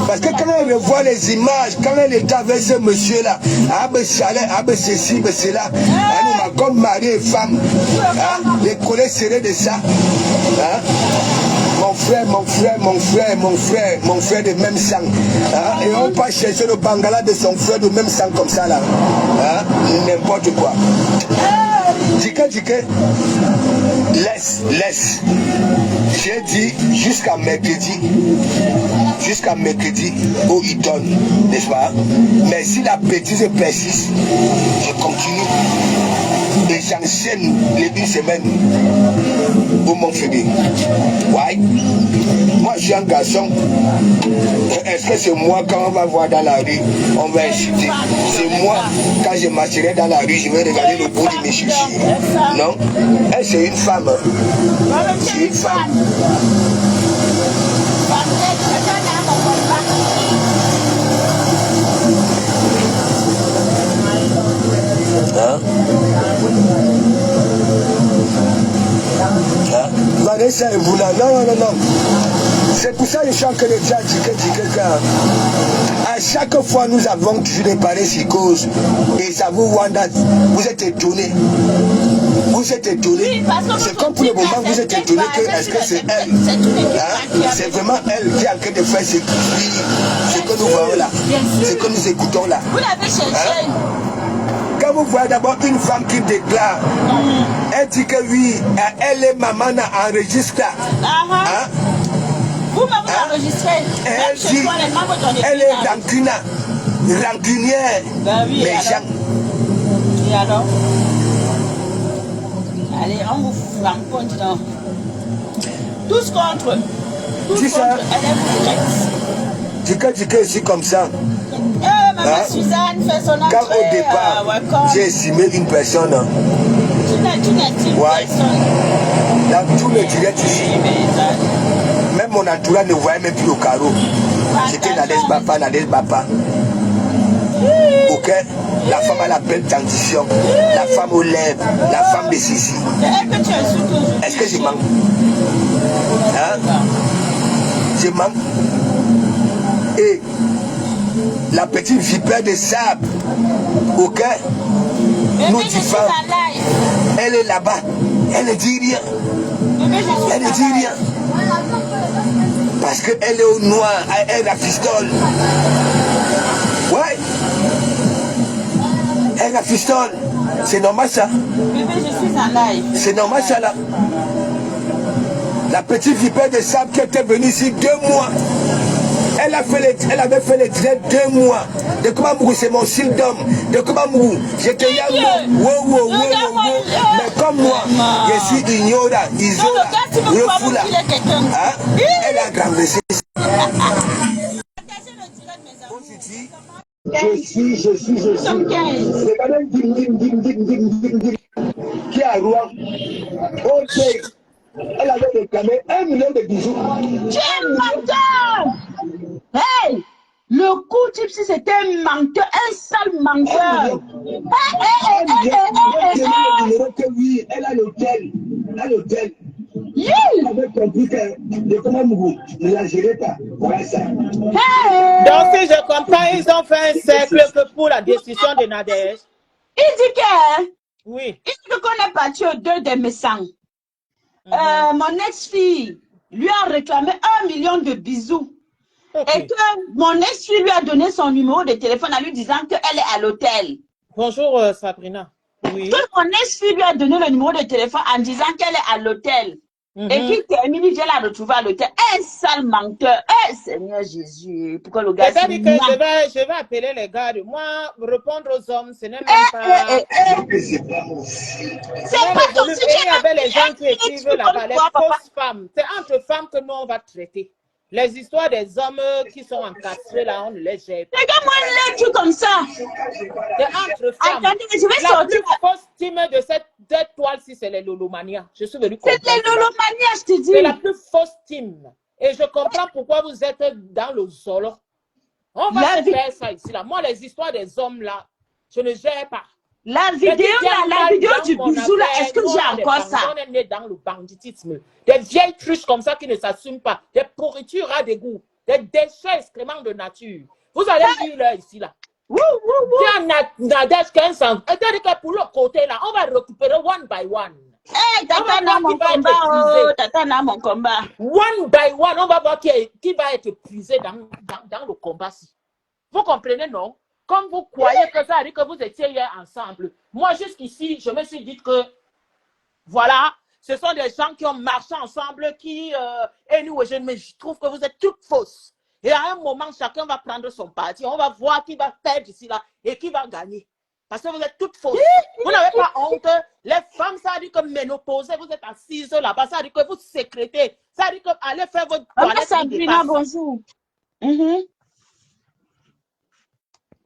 Parce que quand elle revoit les images, quand elle était avec ce monsieur-là, ceci, cela, comme mari et femme, les collègues seraient de ça. Mon frère de même sang. Et on pas chercher le bangala de son frère de même sang comme ça là. N'importe quoi. Dike, laisse. J'ai dit jusqu'à mercredi, où il donne, n'est-ce pas? Mais si la bêtise persiste, je continue et j'enchaîne les une semaine pour mon frère. Ouais. Moi je suis un garçon. Est-ce que c'est moi quand on va voir dans la rue, on va insulter? C'est moi quand je marcherai dans la rue, je vais regarder le bout de mes chouchis. Non? Elle c'est une femme. C'est une femme. Vanessa et vous là, non. C'est pour ça que je suis en train de dire à chaque fois nous avons toujours des pareilles psychoses et ça vous Wanda, vous êtes étonnés. Vous êtes étonnés. C'est comme pour le moment vous êtes étonnés que est-ce que c'est elle? C'est vraiment elle qui est en train de faire ce que nous voyons là, ce que nous écoutons là. Vous l'avez cherché. Quand vous voyez d'abord une femme qui déclare, elle dit que oui, elle est maman enregistre. Vous-même vous enregistrez. Elle dit, elle est rancunière, méchant. Et alors? Allez, on vous rencontre dans... Tous contre. Elle est Dike, je suis comme ça. Maman Suzanne fait son entrée. Quand au départ, j'ai estimé une personne. Tu n'estimes personne. Dans tous les directs ici. Même mon entourage ne voyait même plus le carreau. J'étais Nadez Bapa. Ok? La femme a la belle dentition. La femme aux lèvres. La femme de Sissi. Est-ce que je manque? Je manque. Et la petite vipère de sable. Ok? Nous dit femme. Elle est là-bas. Elle ne dit rien. Elle ne dit rien. Parce qu'elle est au noir, elle rafistole. Ouais. Elle rafistole. C'est normal ça. C'est normal ça là. La petite vipère de sable qui était venue ici 2 mois. Elle avait fait les traits 2 mois. De comment c'est mon style d'homme. De comment j'étais wow. Mais comme moi, je suis ignorant, isola, refoula. Elle a grandissé. Je suis. Regardez, qui a roi. Ok. Elle avait réclamé 1 million de bijoux. Tu es menteur! Hey! Le coup type si c'était un menteur, un sale menteur. Oui, elle a l'hôtel. Yeah. Elle avait compris que de comment ne la gérer pas. Voilà ça. Hey. Donc si je comprends, ils ont fait un cercle pour la destruction de Nadège. Il dit que... Oui. Il dit qu'on est parti aux 2 des Messang. Mon ex-fille lui a réclamé 1 million de bisous. Et que mon ex-fille lui a donné son numéro de téléphone en lui disant qu'elle est à l'hôtel. Bonjour Sabrina. Oui. Que mon ex-fille lui a donné le numéro de téléphone en disant qu'elle est à l'hôtel. Et qu'il termine, il vient la retrouver à l'hôtel. Un sale menteur. Eh Seigneur Jésus. Pourquoi le gars... C'est-à-dire que je vais appeler les gars de moi, répondre aux hommes, ce n'est même pas... C'est pas ton sujet. Il y avait les gens qui écrivent là-bas, les fausses femmes. C'est entre femmes que nous on va traiter. Les histoires des hommes qui sont encastrés là, on ne les gère pas. Regarde-moi un truc comme ça. C'est entre femmes. Attendez, je vais la sortir. plus fausse team de cette toile-ci, c'est les Lolomania. Je suis venu comprendre. C'est les Lolomania, je te dis. C'est la plus fausse team. Et je comprends pourquoi vous êtes dans le solo. On va se faire ça ici là. Moi, les histoires des hommes là, je ne gère pas. La vidéo du bisou là, est-ce que j'ai encore ça? On est né dans le banditisme. Des vieilles truches comme ça qui ne s'assument pas. Des pourritures à des goûts. des déchets excréments de nature. Vous allez lire là, ici, là. Tiens, Nadège 15 ans. C'est-à-dire que pour le côté, là, on va récupérer one by one. Hey, Tata n'a mon combat, oh, Tata n'a mon combat. One by one, on va voir qui va être épuisé dans le combat-ci. Vous comprenez, non? Comme vous croyez que ça veut dire que vous étiez hier ensemble. Moi, jusqu'ici, je me suis dit que, voilà, ce sont des gens qui ont marché ensemble, qui, anyway, mais je trouve que vous êtes toutes fausses. Et à un moment, chacun va prendre son parti. On va voir qui va perdre ici, là, et qui va gagner. Parce que vous êtes toutes fausses. Vous n'avez pas honte. Les femmes, ça veut dire que ménopausées, vous êtes assises là-bas. Ça veut dire que vous sécrétez. Ça veut dire que allez faire votre toilette. Sabrina, bonjour.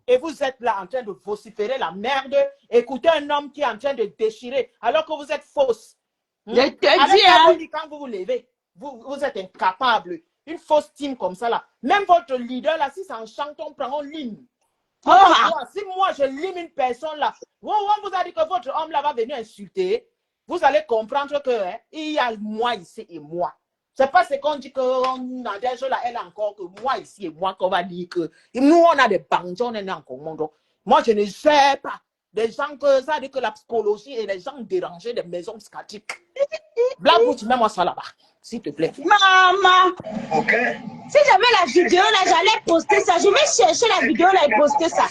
Et vous êtes là en train de vociférer la merde. Écoutez un homme qui est en train de déchirer alors que vous êtes fausse. Je te dis, hein. Quand vous vous levez, vous êtes incapable. Une fausse team comme ça là. Même votre leader là, si c'est en chanton, on prend, on lime. Si moi je lime une personne là, on vous a dit que votre homme là va venir insulter, vous allez comprendre que il y a moi ici et moi. C'est pas ce qu'on dit qu'on a déjà là, elle encore que moi ici et moi qu'on va dire que nous on a des bandits, on est encore monde. Moi je ne sais pas des gens que ça dit que la psychologie et les gens dérangés des maisons psychiatriques. Blague, mets-moi ça là-bas, s'il te plaît. Maman. Ok. Si j'avais la vidéo là, j'allais poster ça. Je vais chercher la vidéo là et poster ça.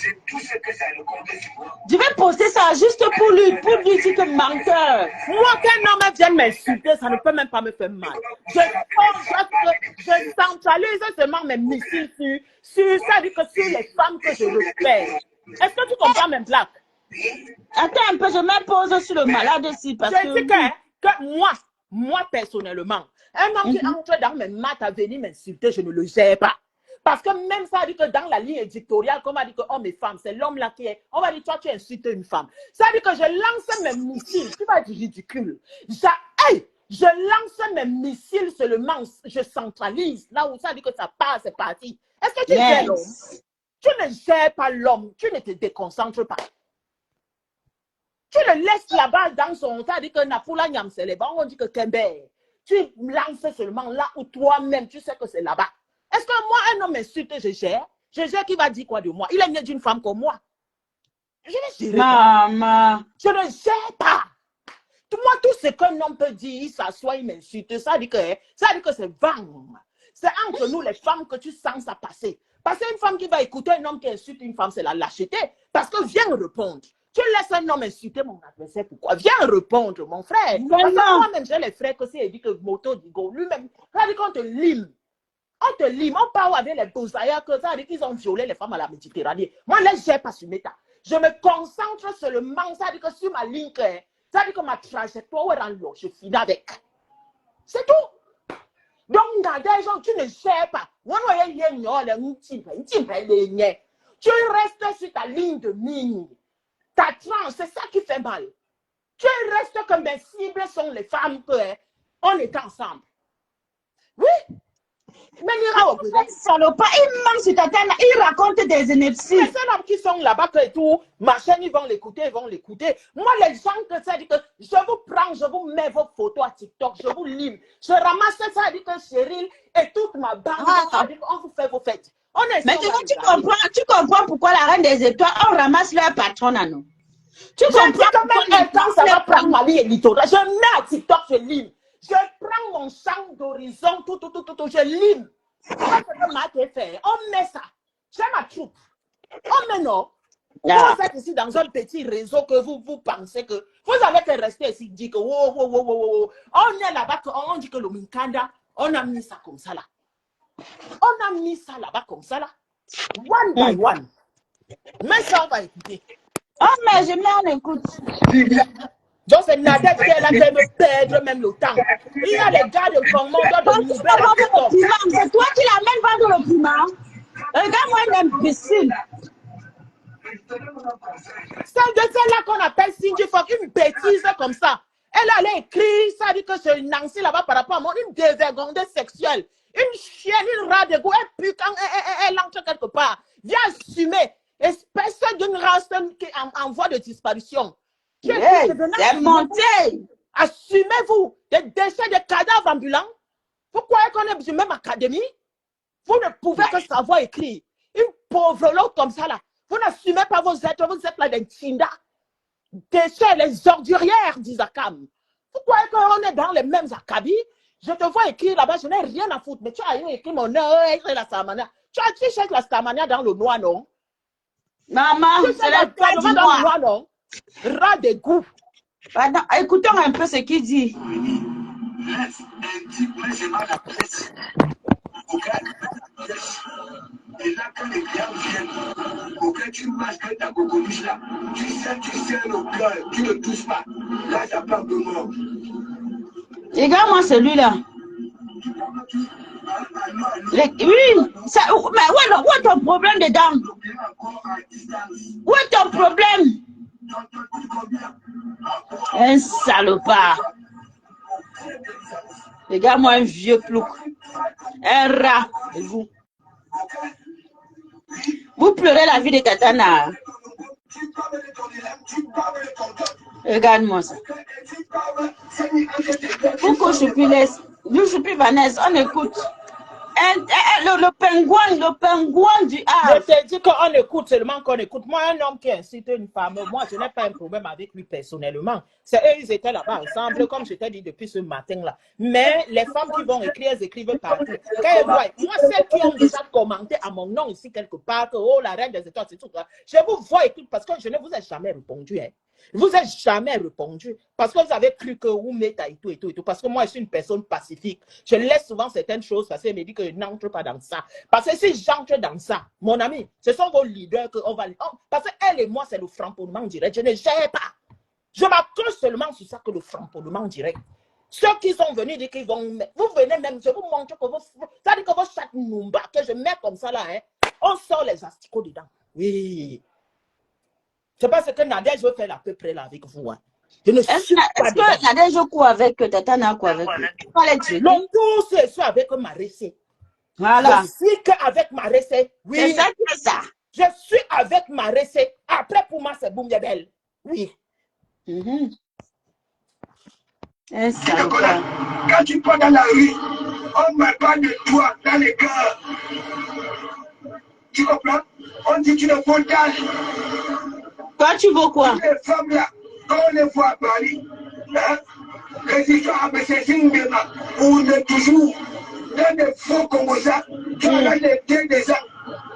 Je vais poster ça juste pour lui dire que menteur. Moi, qu'un homme vienne m'insulter, ça ne peut même pas me faire mal. Je centralise seulement mes missiles sur ça, dit que sur les femmes que je respecte. Est-ce que tu comprends mes blagues? Attends un peu, je me pose sur le malade aussi. Parce je dis que moi personnellement, un homme qui entre dans mes maths à venir m'insulter, je ne le gère pas. Parce que même ça dit que dans la ligne éditoriale, comme on a dit que homme et femme, c'est l'homme là qui est. On va dire, toi, tu insultes une femme. Ça dit que je lance mes missiles. Tu vas être ridicule. Je lance mes missiles seulement. Je centralise. Là où ça dit que ça part, c'est parti. Est-ce que tu gères l'homme? Tu ne gères pas l'homme. Tu ne te déconcentres pas. Tu le laisses là-bas dans son tas, dit que Napoula Nyam, c'est les bancs, on dit que Kembe. Tu lances seulement là où toi-même, tu sais que c'est là-bas. Est-ce que moi, un homme insulte, je gère? Je gère qui va dire quoi de moi? Il est né d'une femme comme moi. Je ne gère pas. Maman. Je ne gère pas. Moi, tout ce qu'un homme peut dire, il s'assoit, il m'insulte. Ça dit que c'est vent. C'est entre nous, les femmes, que tu sens ça passer. Parce qu'une femme qui va écouter un homme qui insulte une femme, c'est la lâcheté. Parce que viens répondre. Tu laisses un homme insulter mon adversaire, pourquoi? Viens répondre, mon frère. Parce que moi-même, j'ai les frères que c'est dit que moto digo, lui-même, ça dit qu'on te lime. On te lime, on parle avec les bousaillards que ça dit qu'ils ont violé les femmes à la Méditerranée. Moi, là, je n'ai pas sur méta. Je me concentre seulement, ça dit que sur ma ligne, ça dit que ma trajectoire est en l'eau, je finis avec. C'est tout. Donc, dans des gens, tu ne gères pas. Tu restes sur ta ligne de mine. Ta tranche, c'est ça qui fait mal. Tu restes comme mes cibles sont les femmes que on est ensemble. Oui. Mais il manque sur ta tête, il raconte des énergies. Les hommes qui sont là-bas que tout, machin, ils vont l'écouter, Moi, les gens que ça dit que je vous prends, je vous mets vos photos à TikTok, je vous lime. Je ramasse ça, dit que Cheryl et toute ma bande, on vous fait vos fêtes. Maintenant, tu comprends pourquoi la reine des étoiles, on ramasse leur patron à nous. Tu comprends quand ça va prendre ma ligne éditoriale. Je mets à TikTok, je lime. Je prends mon champ d'horizon, tout, je lime. C'est ce que Marc a fait. On met ça. J'ai ma troupe. On met non. Vous êtes ici dans un petit réseau que vous pensez que vous avez que rester ici, dit que on est là-bas, on dit que le Minkanda, on a mis ça comme ça là. On a mis ça là-bas comme ça là. One by one. Mais ça, on va écouter. Oh, mais je mets en écoute. Donc, c'est Nadège qui est là qui me perdre même le temps. Il y a les gars de commandant de nouvelles. C'est toi qui l'amènes vendre le piment. Regarde-moi un imbécile. C'est de celle-là qu'on appelle Cindy Fox, une bêtise comme ça. Elle allait écrire, ça dit que c'est Nancy là-bas par rapport à moi, une dévergondée sexuelle. Une chienne, une rat de goût, elle pue quand elle entre quelque part. Viens assumer. Espèce d'une race qui est en voie de disparition. C'est monté. Assumez-vous des déchets, des cadavres ambulants. Pourquoi est-ce qu'on est sur même académie? Vous ne pouvez que savoir écrire. Une pauvre l'autre comme ça là. Vous n'assumez pas vos êtres, vous êtes là d'un tinda. Déchets, les ordurières d'Isakam. Vous croyez qu'on est dans les mêmes acabis? Je te vois écrire là-bas, je n'ai rien à foutre. Mais tu as écrit mon nom, la Samania. Tu cherches la Samania dans le noir, non? Maman, c'est la le cas du dans le noir, non? Ras de goût. Pardon, écoutons un peu ce qu'il dit. Et là, quand les gars viennent, auquel tu marches que ta cocoliche là, tu sais le cœur, tu ne touches pas. Là, ça parle de mort. Regarde-moi celui-là. Oui, ça, mais où est ton problème dedans? Où est ton problème? Un salopard. Regarde-moi un vieux plouc. Un rat. Et vous? Vous pleurez la vie de Tatana. Regarde-moi ça. Pourquoi je suis laisse? Nous, je suis Vanessa, on écoute. Le pingouin du Havre. Je te dis qu'on écoute seulement qu'on écoute. Moi, un homme qui incite une femme, moi, je n'ai pas un problème avec lui personnellement. C'est eux, ils étaient là-bas ensemble, comme je t'ai dit depuis ce matin-là. Mais les femmes qui vont écrire, elles écrivent partout. Quand elles voient, moi, celles qui ont déjà commenté à mon nom ici quelque part, que oh, la reine des étoiles, c'est tout ça. Je vous vois écrire parce que je ne vous ai jamais répondu. Hein. Je vous ai jamais répondu parce que vous avez cru que vous mettez et tout et tout et tout. Parce que moi, je suis une personne pacifique. Je laisse souvent certaines choses parce qu'elle me dit que je n'entre pas dans ça. Parce que si j'entre dans ça, mon ami, ce sont vos leaders qu'on va... Oh, parce qu'elle et moi, c'est le framponnement direct. Je ne gère pas. Je m'accroche seulement sur ça que le framponnement direct. Ceux qui sont venus dire qu'ils vont... Vous venez même, je vous montre que ça dit que vos chatte Mumba, que je mets comme ça là, hein, on sort les asticots dedans. Oui. C'est pas ce que Nadège veut faire à peu près là avec vous. Hein. Est-ce que Nadège joue avec Tatana quoi avec lui? Le tout, c'est ça avec Marissé. Voilà. Je suis qu'avec Marissé. Oui. C'est ça qui est ça. Je suis avec Marissé. Après, pour moi, c'est Boum-Yabel. Oui. Quand tu pars dans la rue, on ne met pas de toi dans les cœurs. Tu comprends? On dit tu ne vaux d'âge. Toi, tu veux quoi? Les femmes là, quand on les voit à Paris, hein, résistants à Bessé-Zingema, on est toujours dans des faux Congolais, tu as les pieds des gens.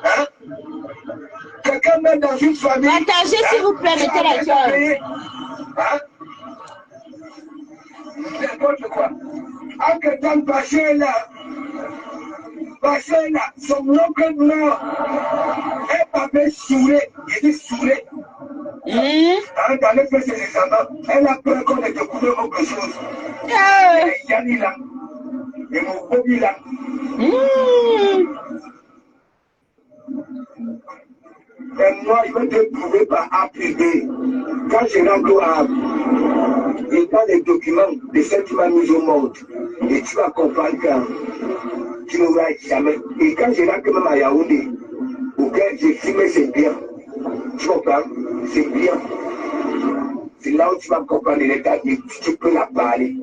Hein? Quelqu'un met dans une famille. Partagez s'il vous plaît, mettez la cœur. Hein? N'importe quoi. En que tant Bachir là, son oncle mort, elle m'avait saoulé, il dit saoulé. Dans les faits, c'est les amants. Elle a peur qu'on ait découvert autre chose. Et Yanni là, et mon hobby là. Et moi, je vais te prouver par A plus B. Quand je rentre à et dans les documents de celle qui m'a mis au monde, et tu vas comprendre que tu ne vas jamais. Et quand je rentre même à Yaoundé, auquel j'écris, mais c'est bien. Tu comprends? C'est bien. C'est là où tu vas comprendre l'état et tu peux la parler.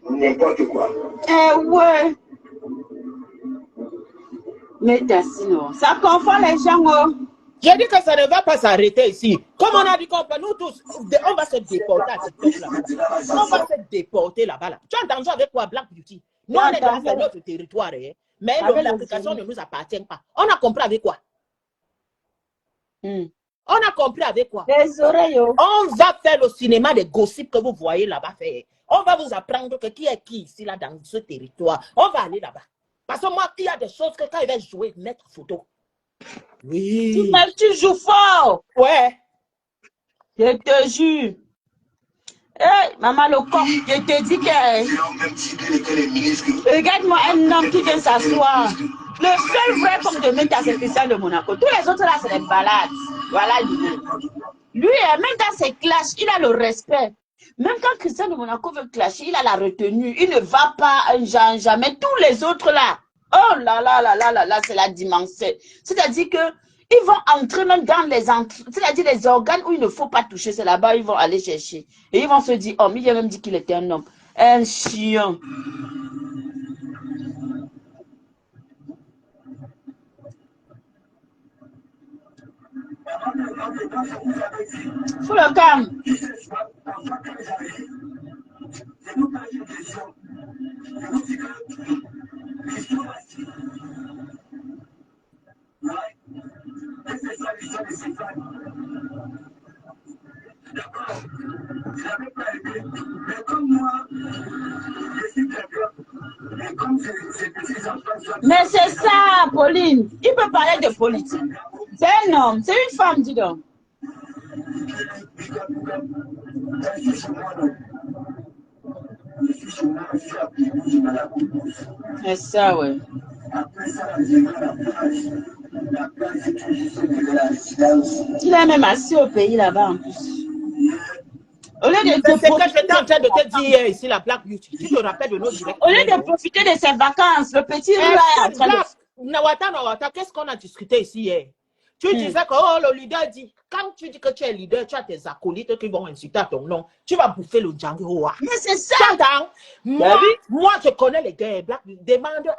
N'importe quoi. Ouais. Mais sinon, ça confond les gens. Oh. J'ai dit que ça ne va pas s'arrêter ici. Comme on a dit qu'on peut, nous tous, on va se déporter à TikTok là-bas. On va se déporter là-bas. Là. Tu as entendu avec quoi, Black Beauty? Nous, on est dans notre territoire, hein, mais l'application ne nous appartient pas. On a compris avec quoi? On a compris avec quoi? Les oreilles. On va faire le cinéma des gossips que vous voyez là-bas faire. On va vous apprendre que qui est qui ici, là, dans ce territoire. On va aller là-bas. Parce que moi, il y a des choses que quand il va jouer, mettre photo. Oui. Tu joues fort. Ouais. Je te jure. Hey, maman, le corps, je te dis que... Regarde-moi un homme qui vient s'asseoir. Le seul vrai homme de Meta, c'est Christian de Monaco. Tous les autres là, c'est des balades. Voilà l'idée. Lui, même dans ses clashs, il a le respect. Même quand Christian de Monaco veut clasher, il a la retenue. Il ne va pas jamais. Tous les autres là, oh là là là là là là, c'est la dimension. C'est-à-dire que ils vont entrer même dans les c'est-à-dire les organes où il ne faut pas toucher, c'est là-bas ils vont aller chercher. Et ils vont se dire, oh, mais il a même dit qu'il était un homme. Un chien. Faut le calme. Mais c'est ça, Pauline. Il peut parler de politique. C'est un homme, c'est une femme, dis donc. C'est ça, ouais. Il est même assis au pays là-bas en plus. Au lieu de C'est ce que j'étais en train de te dire ici, la Black Beauty. Tu te rappelles de nos directs. Au lieu de profiter de ses vacances, le petit là est en train de... Nawata, qu'est-ce qu'on a discuté ici hier? Tu disais que oh, le leader dit, quand tu dis que tu es leader, tu as tes acolytes qui vont insulter à ton nom, tu vas bouffer le Django. Mais c'est ça! Moi, je connais les gars. Black, demande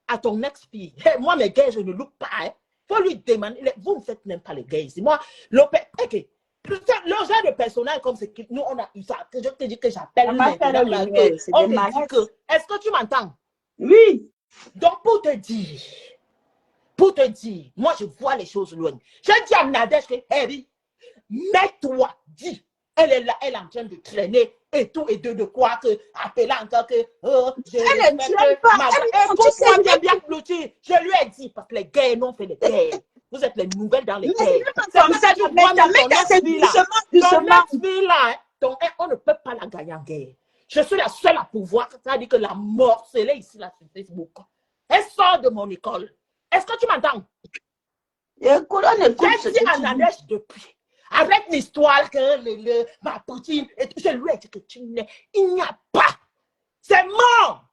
à ton ex-fille. Moi, mes gars, je ne look pas. Hein. Faut lui demander. Vous ne faites même pas les gars ici. Moi, le genre de personnage comme c'est que nous, on a eu ça. Je te dis que j'appelle. Est-ce que tu m'entends? Oui. Donc, pour te dire, moi, je vois les choses loin. Je dis à Nadège que, Harry, mets-toi, dis. Elle est là, elle est en train de traîner et tout, et de quoi que, appelant encore que, elle ne traîne pas. Écoute-moi bien, bien, Cloutier. Je lui ai dit, parce que les gays n'ont fait les gays. Vous êtes les nouvelles dans les gays. C'est comme ça, tu vois, ton ex-fille là, on ne peut pas la gagner en guerre. Je suis la seule à pouvoir, c'est-à-dire que la mort, c'est là ici, là, sur Facebook. Elle sort de mon école. Est-ce que tu m'entends? Écoute, on écoute ce que tu dis. Depuis. Arrête l'histoire que ma poutine, et tout, je lui ai dit que il n'y a pas. C'est mort.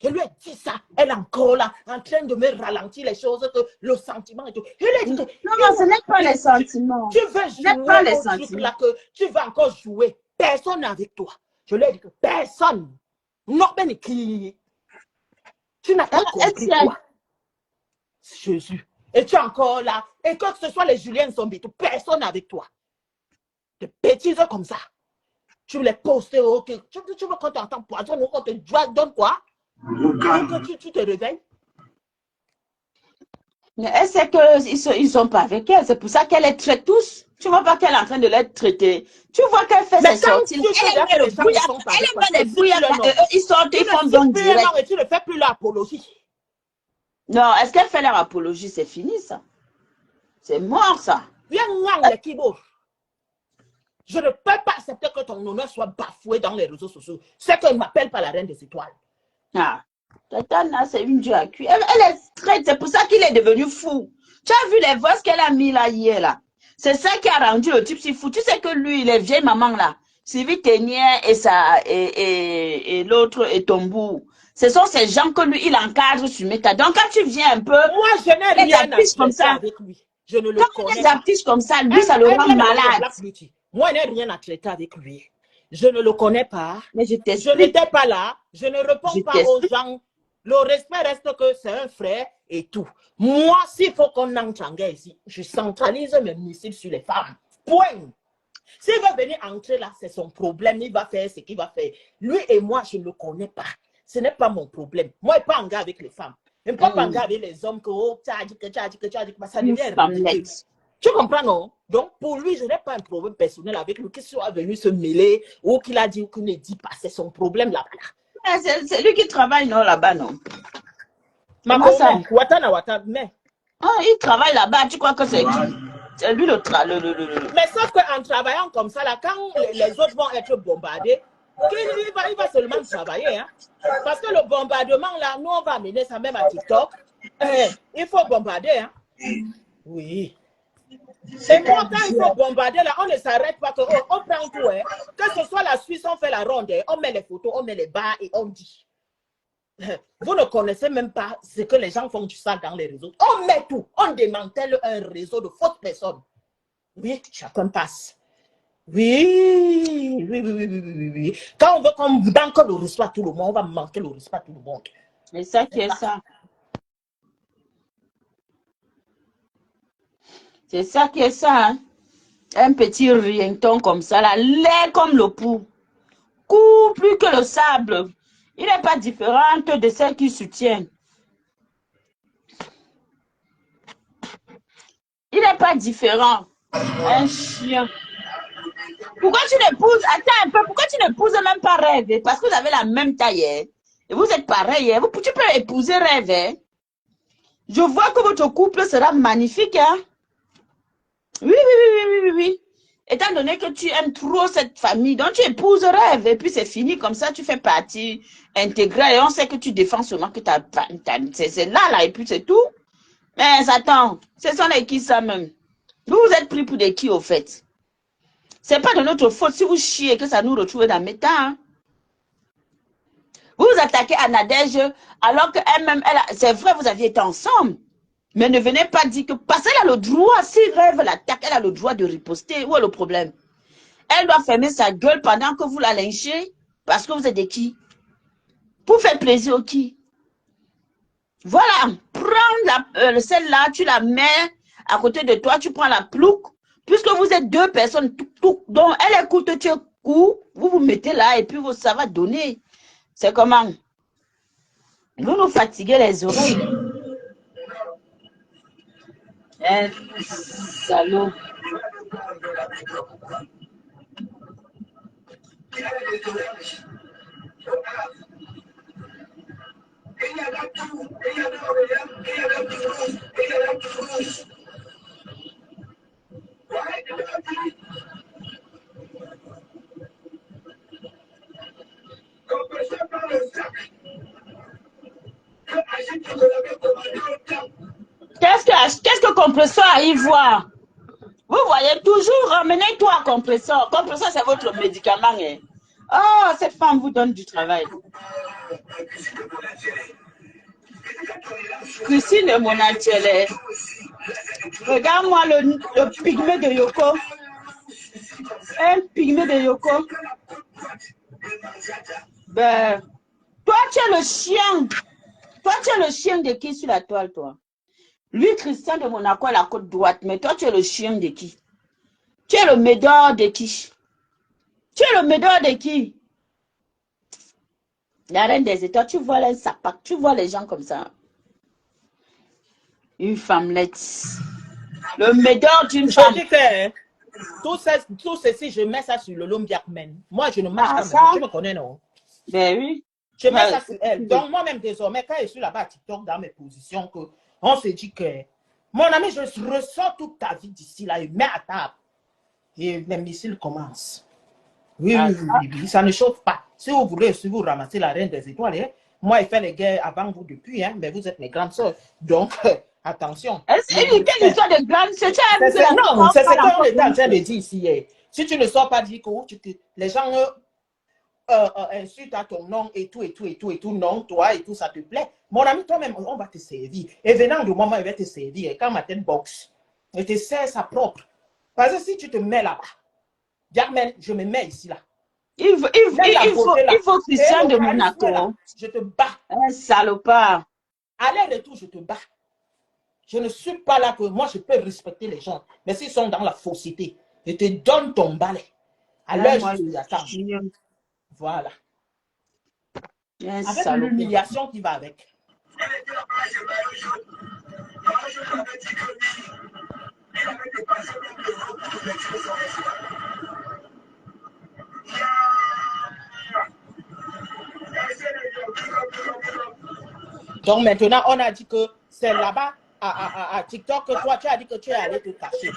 Je lui ai dit ça. Elle est encore là, en train de me ralentir les choses, que le sentiment et tout. Je lui ai dit que, non, ce n'est pas les sentiments. Tu veux jouer pas les au truc là, que tu vas encore jouer. Personne n'est avec toi. Je lui ai dit que personne. Non, mais qui. Tu n'as pas compris quoi. Jésus. Et tu es encore là. Et que ce soit les Julien Zombie, personne n'est avec toi. Des bêtises comme ça. Tu les postes. Okay. Tu veux qu'on t'entende poison ou qu'on te donne quoi? Que tu te réveilles. Mais elle sait qu'ils ne sont pas avec elle. C'est pour ça qu'elle les traite tous. Tu ne vois pas qu'elle est en train de les traiter. Tu vois qu'elle fait ses sorties. Elle aime le bouillard. Elle aime pas les bouillards. Ils sortent, ils font donc direct. Et tu ne fais plus l'apologie. Non, est-ce qu'elle fait leur apologie? C'est fini, ça. C'est mort, ça. Viens, les kibos. Je ne peux pas accepter que ton honneur soit bafoué dans les réseaux sociaux. C'est qu'elle ne m'appelle pas la reine des étoiles. Ah, Tatana, c'est une dure à cuire. Elle est straight, c'est pour ça qu'il est devenu fou. Tu as vu les voix qu'elle a mis là hier, là. C'est ça qui a rendu le type si fou. Tu sais que lui, les vieilles mamans là, Sylvie Ténière et l'autre et Tombou. Ce sont ces gens que lui, il encadre sur Meta. Donc, quand tu viens un peu... Moi, je n'ai rien à traiter avec lui. Je ne le connais pas. Quand les artistes comme ça, lui, ça le rend malade. Moi, je n'ai rien à traiter avec lui. Je ne le connais pas. Mais je n'étais pas là. Je ne réponds pas aux gens. Le respect reste que c'est un frère et tout. Moi, s'il faut qu'on entre en guerre ici, je centralise mes missiles sur les femmes. Point. S'il veut venir entrer là, c'est son problème. Il va faire ce qu'il va faire. Lui et moi, je ne le connais pas. Ce n'est pas mon problème. Moi, je ne suis pas en gars avec les femmes. Je ne suis pas en gars avec les hommes que ça devient. Tu comprends, non? Donc, pour lui, je n'ai pas un problème personnel avec lui, qu'il soit venu se mêler ou qu'il a dit qu'il ne dit pas. C'est son problème là-bas. C'est lui qui travaille, non, là-bas, non? Mais. Il travaille là-bas, tu crois que c'est lui le travail. Mais sauf qu'en travaillant comme ça, là, quand les autres vont être bombardés, il va seulement travailler. Hein? Parce que le bombardement, là, nous, on va amener ça même à TikTok. Il faut bombarder. Hein? Oui. Et moi, quand il faut bombarder, là, on ne s'arrête pas. On prend tout. Hein? Que ce soit la Suisse, on fait la ronde. Hein? On met les photos, on met les bars et on dit. Vous ne connaissez même pas ce que les gens font du sale dans les réseaux. On met tout. On démantèle un réseau de fausses personnes. Oui, chacun passe. Oui. Quand on veut que le reçoit tout le monde, on va manquer le respect à tout le monde. C'est ça qui est ça. C'est ça qui est ça, hein. Un petit rienton comme ça, là, laid comme le pou. Court plus que le sable. Il n'est pas différent de celle qui soutient. Il n'est pas différent. Un chien. Pourquoi tu n'épouses, attends un peu, pourquoi tu n'épouses même pas Rêve? Parce que vous avez la même taille, hein? Et vous êtes pareil, hein? Tu peux épouser Rêve, hein? Je vois que votre couple sera magnifique, hein? Oui, oui, oui, oui, oui, oui. Étant donné que tu aimes trop cette famille, donc tu épouses Rêve, et puis c'est fini, comme ça tu fais partie intégrale, et on sait que tu défends seulement que c'est là, et puis c'est tout. Mais attends, ce sont les qui ça même? Vous vous êtes pris pour des qui au fait? C'est pas de notre faute si vous chiez que ça nous retrouve dans mes temps. Hein. Vous vous attaquez à Nadège alors qu'elle-même, c'est vrai, vous aviez été ensemble. Mais ne venez pas dire que, parce qu'elle a le droit, si Rêve l'attaque, elle a le droit de riposter. Où est le problème? Elle doit fermer sa gueule pendant que vous la lynchez parce que vous êtes des qui? Pour faire plaisir au qui? Voilà, prends celle-là, tu la mets à côté de toi, tu prends la plouc. Puisque vous êtes deux personnes, dont elle écoute, tu écoutes, vous vous mettez là et puis ça va donner. C'est comment? Vous nous fatiguez les oreilles. Salaud. Qu'est-ce que compresseur à y voir? Vous voyez, toujours ramenez-toi à compresseur. Compresseur, c'est votre médicament. Hein. Oh, cette femme vous donne du travail. Christine de Monatiele. Regarde-moi le pygmée de Yoko. Un pygmée de Yoko. Ben, toi, tu es le chien. Toi, tu es le chien de qui sur la toile, toi? Lui, Christian de Monaco à la côte droite, mais toi, tu es le chien de qui? Tu es le médor de qui? Tu es le médor de qui? La reine des étoiles, tu vois les sapacs, tu vois les gens comme ça. Une femmelette. Le médor d'une femme. Je dis que tout ceci, je mets ça sur le Lombiakmen. Moi, je ne marche pas. Tu me connais, non? Ben oui. Je mets ça sur elle. Donc, moi-même, désormais, quand je suis là-bas à TikTok, dans mes positions, on se dit que, mon ami, je ressens toute ta vie d'ici, là, et mets à table. Et les missiles commencent. Oui, oui, ça ne chauffe pas. Si vous voulez, si vous ramassez la reine des étoiles, hein, moi, je fais les guerres avant vous depuis, hein, mais vous êtes mes grandes sœurs. Donc, attention. C'est une histoire de grande sœur. Non, c'est ce qu'on est en train de dire ici. Hein. Si tu ne sors pas dire que les gens insultent à ton nom et tout, non, toi et tout, ça te plaît. Mon ami, toi-même, on va te servir. Et venant du moment, il va te servir. Et quand ma tête boxe, il te sert sa propre. Parce que si tu te mets là-bas, Germaine, je me mets ici, là. Il faut Christian de Monaco. Là, je te bats. Un salopard. Aller-retour, je te bats. Je ne suis pas là que moi, je peux respecter les gens. Mais s'ils sont dans la fausseté, je te donne ton balai. À l'heure, je suis à table. Voilà. Avec l'humiliation qui va avec. Donc maintenant, on a dit que c'est là-bas à TikTok que toi, tu as dit que tu es allé te cacher.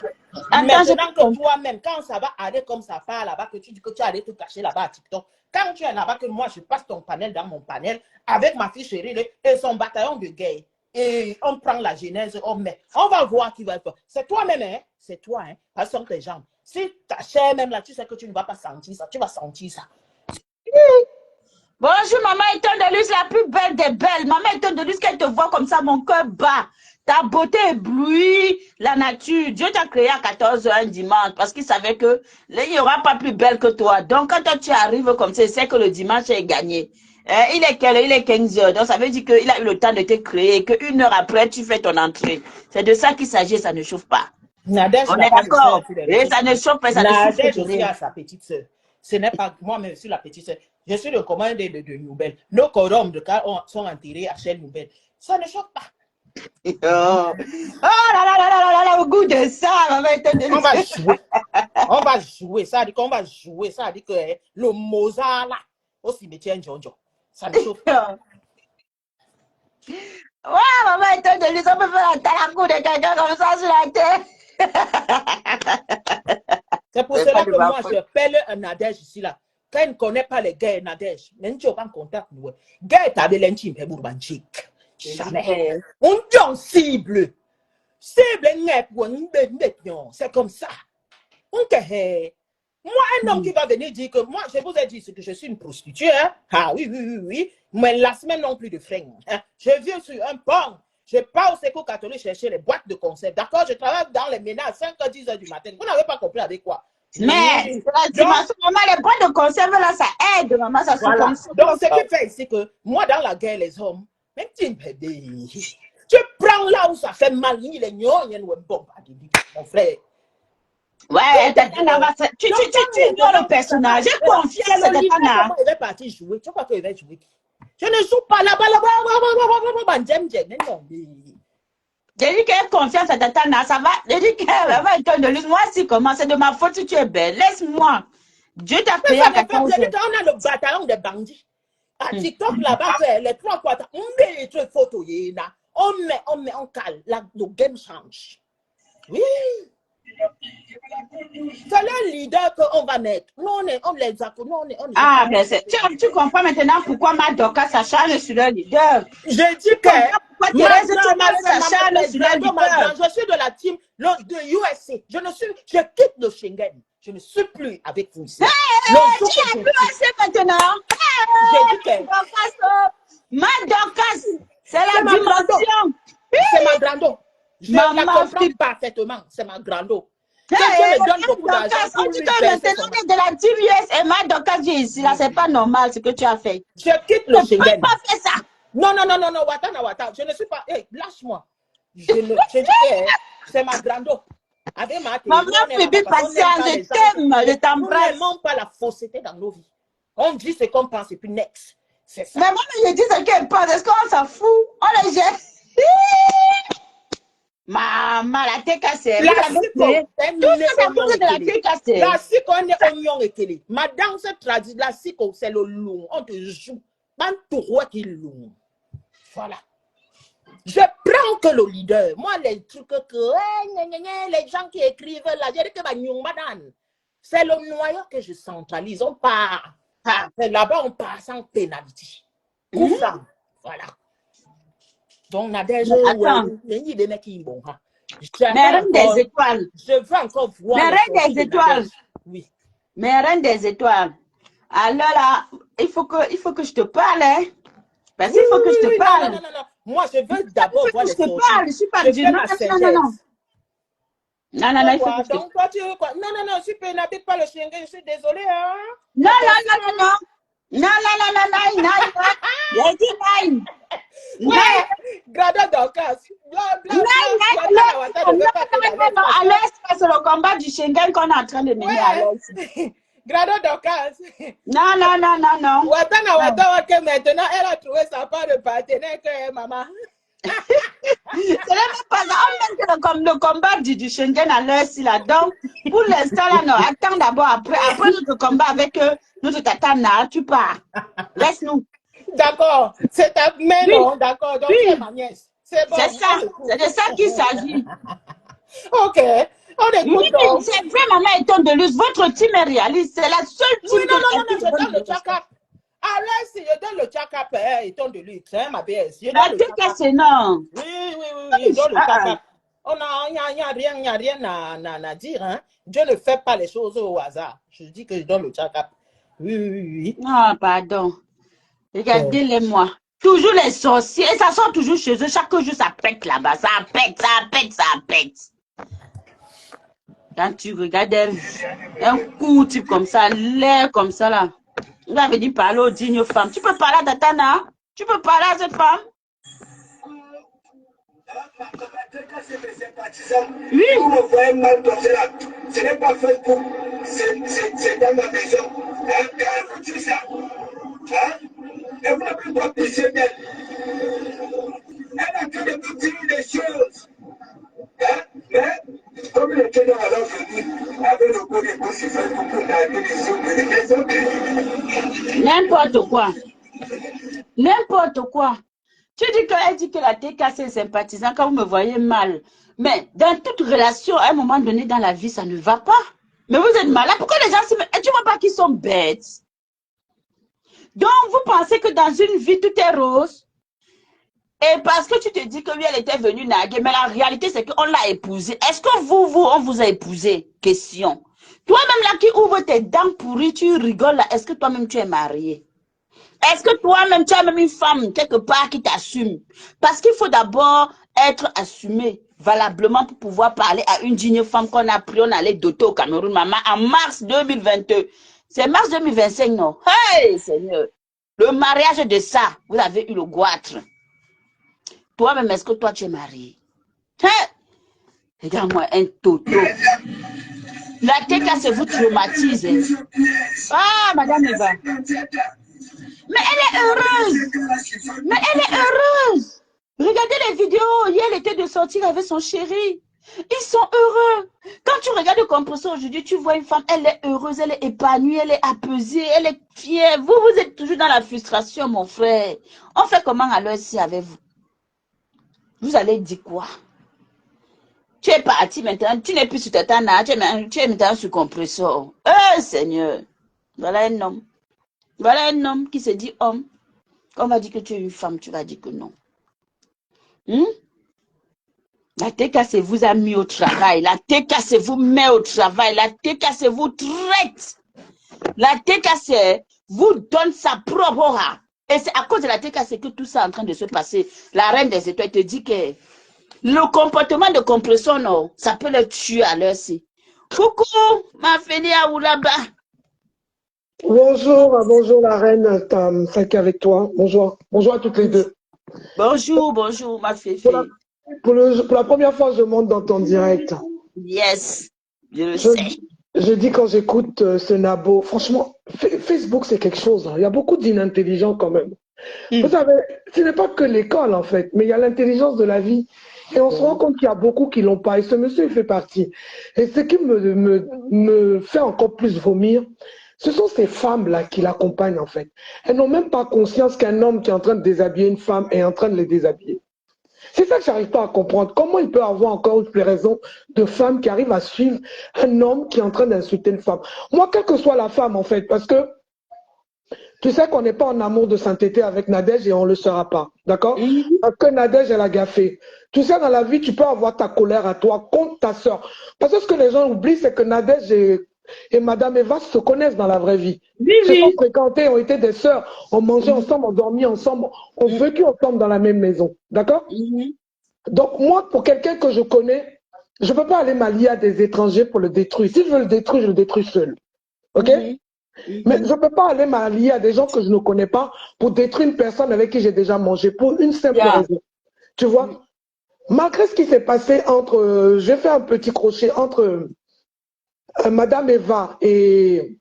Maintenant que toi-même, quand ça va aller comme ça part là-bas, que tu dis que tu es allé te cacher là-bas à TikTok, quand tu es là-bas, que moi, je passe ton panel dans mon panel avec ma fille chérie et son bataillon de guerre. Et on prend la genèse, on va voir qui va être. C'est toi-même, hein? C'est toi, hein? Pas sur tes jambes. Si ta chair même là, tu sais que tu ne vas pas sentir ça, tu vas sentir ça. Bonjour, maman Étondelus, la plus belle des belles. Maman Étondelus, qu'elle te voit comme ça, mon cœur bat. Ta beauté éblouit la nature. Dieu t'a créé à 14 h un dimanche parce qu'il savait que il n'y aura pas plus belle que toi. Donc, quand toi, tu arrives comme ça, c'est que le dimanche est gagné. Il est quelle heure? Il est 15 h. Donc, ça veut dire qu'il a eu le temps de te créer, qu'une heure après, tu fais ton entrée. C'est de ça qu'il s'agit, ça ne chauffe pas. Nadège On n'a est pas de d'accord. soeur sur les Et réseaux ça ne sociaux. chauffe pas, ça ne souffre Nadège de aussi rien. a sa petite soeur. Ce n'est pas moi-même, je suis la petite soeur. Je suis le commandant de nouvelles. Nos corons de cas sont enterrés à Shell Nouvelle. Ça ne choque pas. Oh. Oh là là là là là là, au goût de ça, maman est un On va délicieux. jouer. On va jouer. Ça dit qu'on va jouer. Ça dit que le Mozart là, au cimetière Njonjo. Ça ne chauffe pas. Ouais, maman est un délicieux. On peut faire un talakou de quelqu'un comme ça sur la tête. C'est pour C'est cela pas de que ma moi, faute. je pèle un Nadège ici là. Quand il ne connaît pas les gars Nadège, même si on pas en contact, nous. Gars, t'as de l'intime, mais bourbanchique. Jamais. On dit en cible. Cible, c'est comme ça. On que, moi, un homme qui va venir dire que moi, je vous ai dit que je suis une prostituée. Hein? Ah oui, oui, oui, oui. Mais la semaine non plus de frein. Hein? Je viens sur un pont. Je pars au Secours catholique chercher les boîtes de conserve. D'accord, je travaille dans les ménages à 5 h 10 h du matin. Vous n'avez pas compris avec quoi? Mais, la Donc, dimension, maman, les boîtes de conserve là, ça aide, maman, ça se voilà. consomme. Donc, ce qui fait ici que moi, dans la guerre, les hommes, même tu bébé, tu prends là où ça fait mal, il est bon, mon frère. Ouais, Tatana, tu ignores le personnage. J'ai confiance à Tatana. Comment il va partir jouer? Tu crois qu'il va jouer? Je ne joue pas là-bas, là-bas, non. J'ai dit qu'elle a confiance à Tatana, ça va. J'ai dit qu'elle va être de lui. Moi, si comment, c'est de ma faute si tu es belle. Laisse-moi. Dieu t'a Mais créé ça à ne fait 14 rien ans. quand on a le bataillon des bandits. À TikTok, là-bas, les 3 quarts, on met les photos, on cale, le game change. Oui. C'est le leader qu'on va mettre. Nous, on les a. Ah, mais tu comprends maintenant pourquoi Madoka s'acharne sur le leader. Je dis Tu comprends pourquoi Thérèse Tchouba s'acharne sur le leader. je suis de la team de USA. Je quitte le Schengen. Je ne suis plus avec vous ici. Tu es plus assez maintenant. J'ai dit que Madoka, c'est la ma dimension. c'est ma grando. Je la Maman, comprends parfaitement. C'est ma grando. Hey, Quelqu'un me donne beaucoup d'argent Madoka, pour on dit lui que baisser maintenant son on est de la team US et Madoka vient ici. Là, c'est pas normal ce que tu as fait. Je quitte Tu le ne peux Schengen. pas faire ça. Non, Wata. Je ne suis pas. Hey, lâche-moi. C'est ma grando. Avec ma Maman, Phoebe, patiente, je t'aime, je t'embrasse. Nous n'aimons pas la fausseté dans nos vies. On dit ce qu'on pense et puis next. C'est ça. Mais moi, je dis ce qu'elle pense. Est-ce qu'on s'en fout? On les jette. Maman, la tête cassée. La Tout ça, c'est à cause de la tête cassée. La siko, on est oignon et télé. Madame se traduit, la siko, c'est le long. On te joue. Pas tout roi qui long. Voilà. Je prends que le leader. Moi, les trucs que les gens qui écrivent là, je dis que c'est le noyau que je centralise. On part. Là-bas, on part sans pénalité. Voilà. Donc, Nadège, des mecs qui bon. Mais reine des étoiles. Je veux encore voir. Mais reine des étoiles. Oui. Mais reine des étoiles. Alors là, il faut que je te parle, hein. Parce qu'il faut que je te parle. Non. Moi, je veux d'abord voir les sorties. Je te parle, je suis pas du non, il faut que je te... Donc, toi, tu veux quoi? Non, si tu n'habites pas le Schengen, je suis désolée, hein. Non. J'ai dit non. Ouais, Grada Dorcas. Non, alors c'est le combat du Schengen qu'on est en train de mener à l'est. Grada Dorcas. Non. Wata, maintenant, elle a trouvé sa part de partenaire que maman. C'est même pas ça. On met le combat du Schengen à l'heure ci là. Donc, pour l'instant, là, non. Attends d'abord. Après notre combat avec notre tatana, tu pars. Laisse-nous. D'accord. C'est ta mère, non? D'accord. Donc, c'est ma nièce. C'est bon. C'est ça. C'est de ça qu'il s'agit. Ok. On écoute donc. C'est vrai, maman Eton de Luz. Votre team est réaliste. C'est la seule team oui, non, je donne le tchakap. Alors, si je donne le tchakap, Eton de Luz, c'est ma BS. La tête c'est non. Oui, je donne le tchakap. Il n'y a rien à dire. Hein. Dieu ne fait pas les choses au hasard. Je dis que je donne le tchakap. Oui. Non, pardon. Regardez-les-moi. Toujours les sorciers. Et ça sort toujours chez eux. Chaque jour, ça pète là-bas. Ça pète. Quand tu regardes un coup type comme ça, l'air comme ça là, il va venir parler aux dignes femmes. Tu peux parler à Tatana? Tu peux parler à cette femme? c'est mes sympathisants. Oui. Vous me voyez mal comme cela. Ce n'est pas Facebook, c'est dans ma maison. Hein? Quand vous dites ça, hein? Et vous n'avez pas pitié d'elle. Elle a que de vous dire des choses. Hein? Mais, comme le Kenya a venu, avec le coup de bouche, il fait beaucoup d'administration. N'importe quoi. N'importe quoi. Tu dis qu'elle dit que la TK c'est sympathisant quand vous me voyez mal. Mais dans toute relation, à un moment donné dans la vie, ça ne va pas. Mais vous êtes malade. Pourquoi les gens se mettent... Tu vois pas qu'ils sont bêtes? Donc, vous pensez que dans une vie, tout est rose? Et parce que tu te dis que lui, elle était venue naguer. Mais la réalité, c'est qu'on l'a épousée. Est-ce que on vous a épousé? Question. Toi-même là qui ouvre tes dents pourries, tu rigoles là. Est-ce que toi-même tu es marié? Est-ce que toi-même, tu as même une femme quelque part qui t'assume? Parce qu'il faut d'abord être assumé valablement pour pouvoir parler à une digne femme qu'on a pris, on allait doter au Cameroun, maman, en mars 2022. C'est mars 2025, non? Hey, Seigneur! Le mariage de ça, vous avez eu le goitre. Toi-même, est-ce que toi, tu es marié? Hein? Regarde-moi, un toto. La TK, c'est vous traumatise. Ah, Madame Eva. Mais elle est heureuse. Mais elle est heureuse. Regardez les vidéos. Hier, elle était de sortir avec son chéri. Ils sont heureux. Quand tu regardes le Compresso aujourd'hui, tu vois une femme, elle est heureuse, elle est épanouie, elle est apaisée, elle est fière. Vous, vous êtes toujours dans la frustration, mon frère. On fait comment alors ici avec vous? Vous allez dire quoi? Tu es parti maintenant, tu n'es plus sur Tatana, tu es maintenant sur Compresso. Oh Seigneur, voilà un homme. Voilà un homme qui se dit homme. On va dire que tu es une femme, tu vas dire que non. La TKC vous a mis au travail. La TKC vous met au travail. La TKC vous traite. La TKC vous donne sa propre aura. Et c'est à cause de la TKC que tout ça est en train de se passer. La reine des étoiles te dit que le comportement de compression, non, ça peut le tuer à l'heure ci. Coucou, ma Félia Oulaba. Bonjour, bonjour la reine, Tam, avec toi. Bonjour, bonjour à toutes les deux. Bonjour, bonjour, ma Féfé. Pour la première fois, je monte dans ton direct. Yes, je le sais. Je dis quand j'écoute ce Nabo, franchement, Facebook c'est quelque chose. Hein. Il y a beaucoup d'inintelligents quand même. Vous savez, ce n'est pas que l'école en fait, mais il y a l'intelligence de la vie. Et on se rend compte qu'il y a beaucoup qui l'ont pas. Et ce monsieur, il fait partie. Et ce qui me fait encore plus vomir, ce sont ces femmes-là qui l'accompagnent en fait. Elles n'ont même pas conscience qu'un homme qui est en train de déshabiller une femme est en train de les déshabiller. C'est ça que j'arrive pas à comprendre. Comment il peut avoir encore une raison de femmes qui arrivent à suivre un homme qui est en train d'insulter une femme? Moi, quelle que soit la femme en fait, parce que tu sais qu'on n'est pas en amour de sainteté avec Nadège et on ne le sera pas. D'accord? Parce que Nadège, elle a gaffé. Tu sais, dans la vie, tu peux avoir ta colère à toi contre ta soeur. Parce que ce que les gens oublient, c'est que Nadège et Madame Eva se connaissent dans la vraie vie. Ils se sont fréquentés, ont été des sœurs, ont mangé ensemble, ont dormi ensemble, ont vécu ensemble dans la même maison. D'accord? Donc moi, pour quelqu'un que je connais, je ne peux pas aller m'allier à des étrangers pour le détruire. Si je veux le détruire, je le détruis seul. Ok? Mais je ne peux pas aller m'allier à des gens que je ne connais pas pour détruire une personne avec qui j'ai déjà mangé, pour une simple raison. Tu vois? Malgré ce qui s'est passé entre, j'ai fait un petit crochet entre Madame Eva et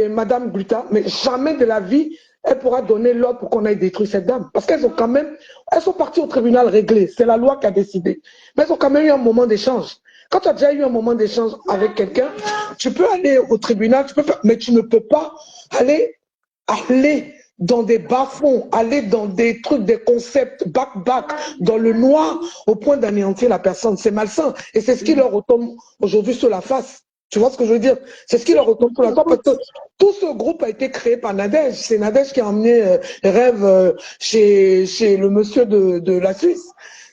Madame Gluta, mais jamais de la vie, elle pourra donner l'ordre pour qu'on aille détruire cette dame. Parce qu'elles ont quand même, elles sont parties au tribunal réglé. C'est la loi qui a décidé. Mais elles ont quand même eu un moment d'échange. Quand tu as déjà eu un moment d'échange avec quelqu'un, tu peux aller au tribunal, mais tu ne peux pas aller dans des bas-fonds, aller dans des trucs, des concepts back, dans le noir, au point d'anéantir la personne. C'est malsain. Et c'est ce qui leur retombe aujourd'hui sur la face. Tu vois ce que je veux dire? C'est ce qui leur retombe sur la face. Parce que tout ce groupe a été créé par Nadège. C'est Nadège qui a emmené Rêve chez le monsieur de la Suisse.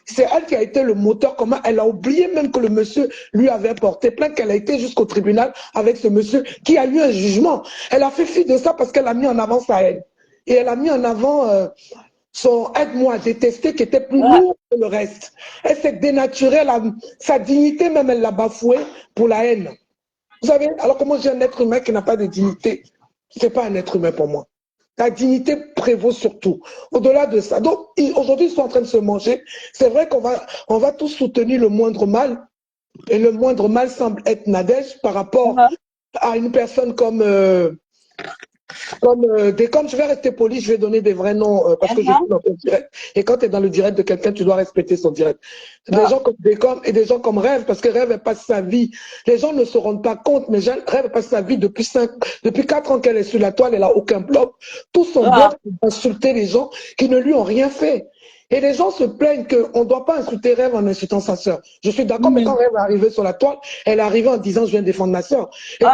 C'est elle qui a été le moteur. Comment elle a oublié même que le monsieur lui avait porté plainte, qu'elle a été jusqu'au tribunal avec ce monsieur qui a eu un jugement. Elle a fait fi de ça parce qu'elle a mis en avant sa haine. Et elle a mis en avant son aide-moi à détester qui était plus lourd que le reste. Elle s'est dénaturée, sa dignité même, elle l'a bafouée pour la haine. Vous savez, alors comment j'ai un être humain qui n'a pas de dignité? C'est pas un être humain pour moi. Ta dignité prévaut surtout. Au-delà de ça. Donc, aujourd'hui, ils sont en train de se manger. C'est vrai on va tous soutenir le moindre mal. Et le moindre mal semble être Nadège par rapport à une personne comme je vais rester poli, je vais donner des vrais noms parce que je suis dans ton direct. Et quand tu es dans le direct de quelqu'un, tu dois respecter son direct. Des gens comme Décom et des gens comme Rêve, parce que Rêve elle passe sa vie. Les gens ne se rendent pas compte, mais Rêve passe sa vie depuis 4 ans qu'elle est sur la toile, elle n'a aucun bloc. Tout son bloc, c'est d'insulter les gens qui ne lui ont rien fait. Et les gens se plaignent qu'on ne doit pas insulter Rêve en insultant sa sœur. Je suis d'accord, mais quand Rêve est arrivée sur la toile, elle est arrivée en disant je viens défendre ma sœur. Et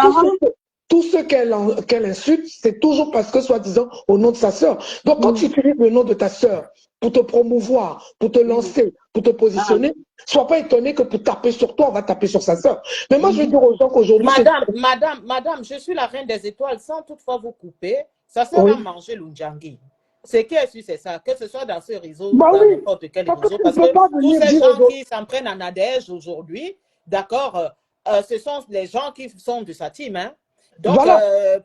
tout ce qu'elle insulte, c'est toujours parce que, soi-disant, au nom de sa sœur. Donc, quand tu utilises le nom de ta sœur pour te promouvoir, pour te lancer, pour te positionner, sois pas étonné que pour taper sur toi, on va taper sur sa sœur. Mais moi, je vais dire aux gens qu'aujourd'hui... Madame, je suis la reine des étoiles, sans toutefois vous couper. Ça sert à manger l'Undjangi. Ce qui est sûr, c'est ça. Que ce soit dans ce réseau, dans n'importe quel réseau. Parce que tous ces gens qui s'en prennent à Nadège aujourd'hui, d'accord, ce sont les gens qui sont de sa team, hein. Donc,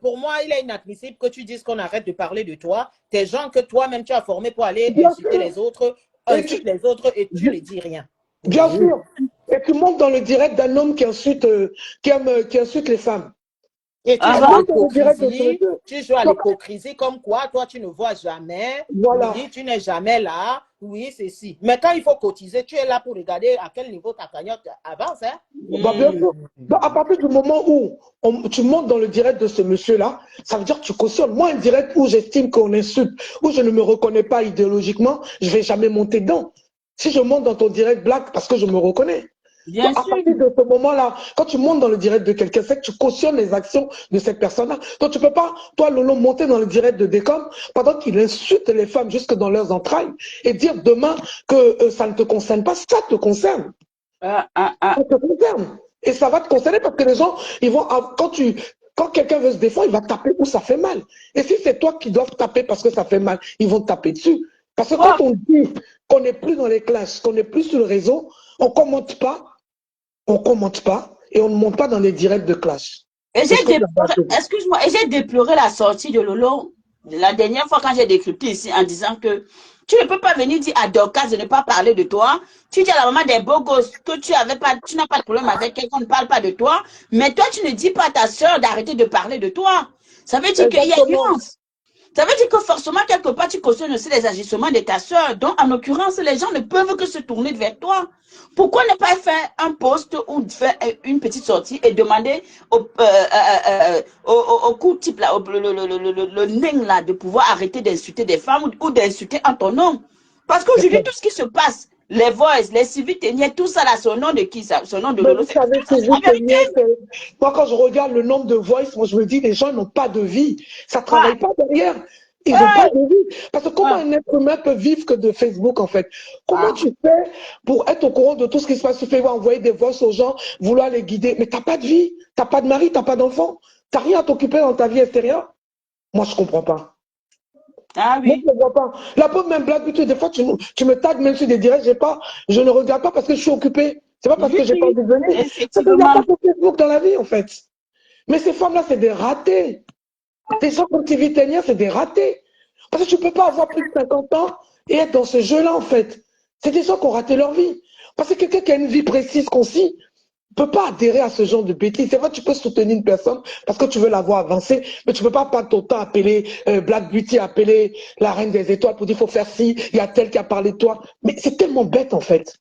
pour moi, il est inadmissible que tu dises qu'on arrête de parler de toi. Tes gens que toi-même tu as formés pour aller insulter les autres, insultent les autres et tu ne dis rien. Bien sûr. Et tu montes dans le direct d'un homme qui insulte les femmes. Et tu joues à l'hypocrisie, comme quoi, toi, tu ne vois jamais, oui, tu n'es jamais là, oui, c'est si. Mais quand il faut cotiser, tu es là pour regarder à quel niveau ta cagnotte avance. Hein? Bien sûr. Donc, à partir du moment où tu montes dans le direct de ce monsieur-là, ça veut dire que tu cautionnes. Moi, un direct où j'estime qu'on insulte, où je ne me reconnais pas idéologiquement, je ne vais jamais monter dedans. Si je monte dans ton direct black, parce que je me reconnais. Bien à partir de ce moment-là, quand tu montes dans le direct de quelqu'un, c'est que tu cautionnes les actions de cette personne-là. Donc tu ne peux pas, toi Lolo, monter dans le direct de Décom pendant qu'il insulte les femmes jusque dans leurs entrailles et dire demain que ça ne te concerne pas. Ça te concerne. Ça te concerne. Et ça va te concerner parce que les gens, ils vont, quand quelqu'un veut se défendre, il va taper où ça fait mal. Et si c'est toi qui dois taper parce que ça fait mal, ils vont te taper dessus. Parce que quand on dit qu'on n'est plus dans les classes, qu'on n'est plus sur le réseau, on ne commente pas et on ne monte pas dans les directs de clash. Excuse-moi, et j'ai déploré la sortie de Lolo la dernière fois quand j'ai décrypté ici en disant que tu ne peux pas venir dire à Dorcas de ne pas parler de toi. Tu dis à la maman des beaux gosses que tu n'as pas de problème avec elle, qu'on ne parle pas de toi, mais toi tu ne dis pas à ta soeur d'arrêter de parler de toi. Ça veut dire qu'il y a nuance. Ça veut dire que forcément, quelque part, tu cautionnes aussi les agissements de ta soeur. Donc, en l'occurrence, les gens ne peuvent que se tourner vers toi. Pourquoi ne pas faire un post ou faire une petite sortie et demander au coup type, là, le nain là, de pouvoir arrêter d'insulter des femmes ou d'insulter en ton nom? Parce qu'aujourd'hui, tout ce qui se passe, les voices, les civils téniers, tout ça là, c'est au nom de qui ça? C'est au nom de Lolo. Moi, quand je regarde le nombre de voices, moi je me dis, les gens n'ont pas de vie. Ça ne travaille pas derrière. Ils n'ont pas de vie. Parce que comment un être humain peut vivre que de Facebook, en fait? Comment tu fais pour être au courant de tout ce qui se passe sur Facebook, envoyer des voix aux gens, vouloir les guider? Mais tu n'as pas de vie. Tu n'as pas de mari, tu n'as pas d'enfant. Tu n'as rien à t'occuper dans ta vie extérieure. Moi, je ne comprends pas. Ah oui. Moi, je ne vois pas. La pauvre même Black Beauty, des fois, tu me tagues même sur des directs, je ne regarde pas parce que je suis occupé. C'est pas parce que j'ai pas envie de venir. C'est qu'il n'y a pas de Facebook dans la vie, en fait. Mais ces femmes-là, c'est des ratés. Des gens comme TV Ténia, c'est des ratés. Parce que tu ne peux pas avoir plus de 50 ans et être dans ce jeu-là, en fait. C'est des gens qui ont raté leur vie. Parce que quelqu'un qui a une vie précise, concise, ne peut pas adhérer à ce genre de bêtises. C'est vrai, tu peux soutenir une personne parce que tu veux la voir avancer, mais tu ne peux pas prendre ton temps appeler Black Beauty, appeler la reine des étoiles pour dire qu'il faut faire ci, il y a tel qui a parlé de toi. Mais c'est tellement bête, en fait.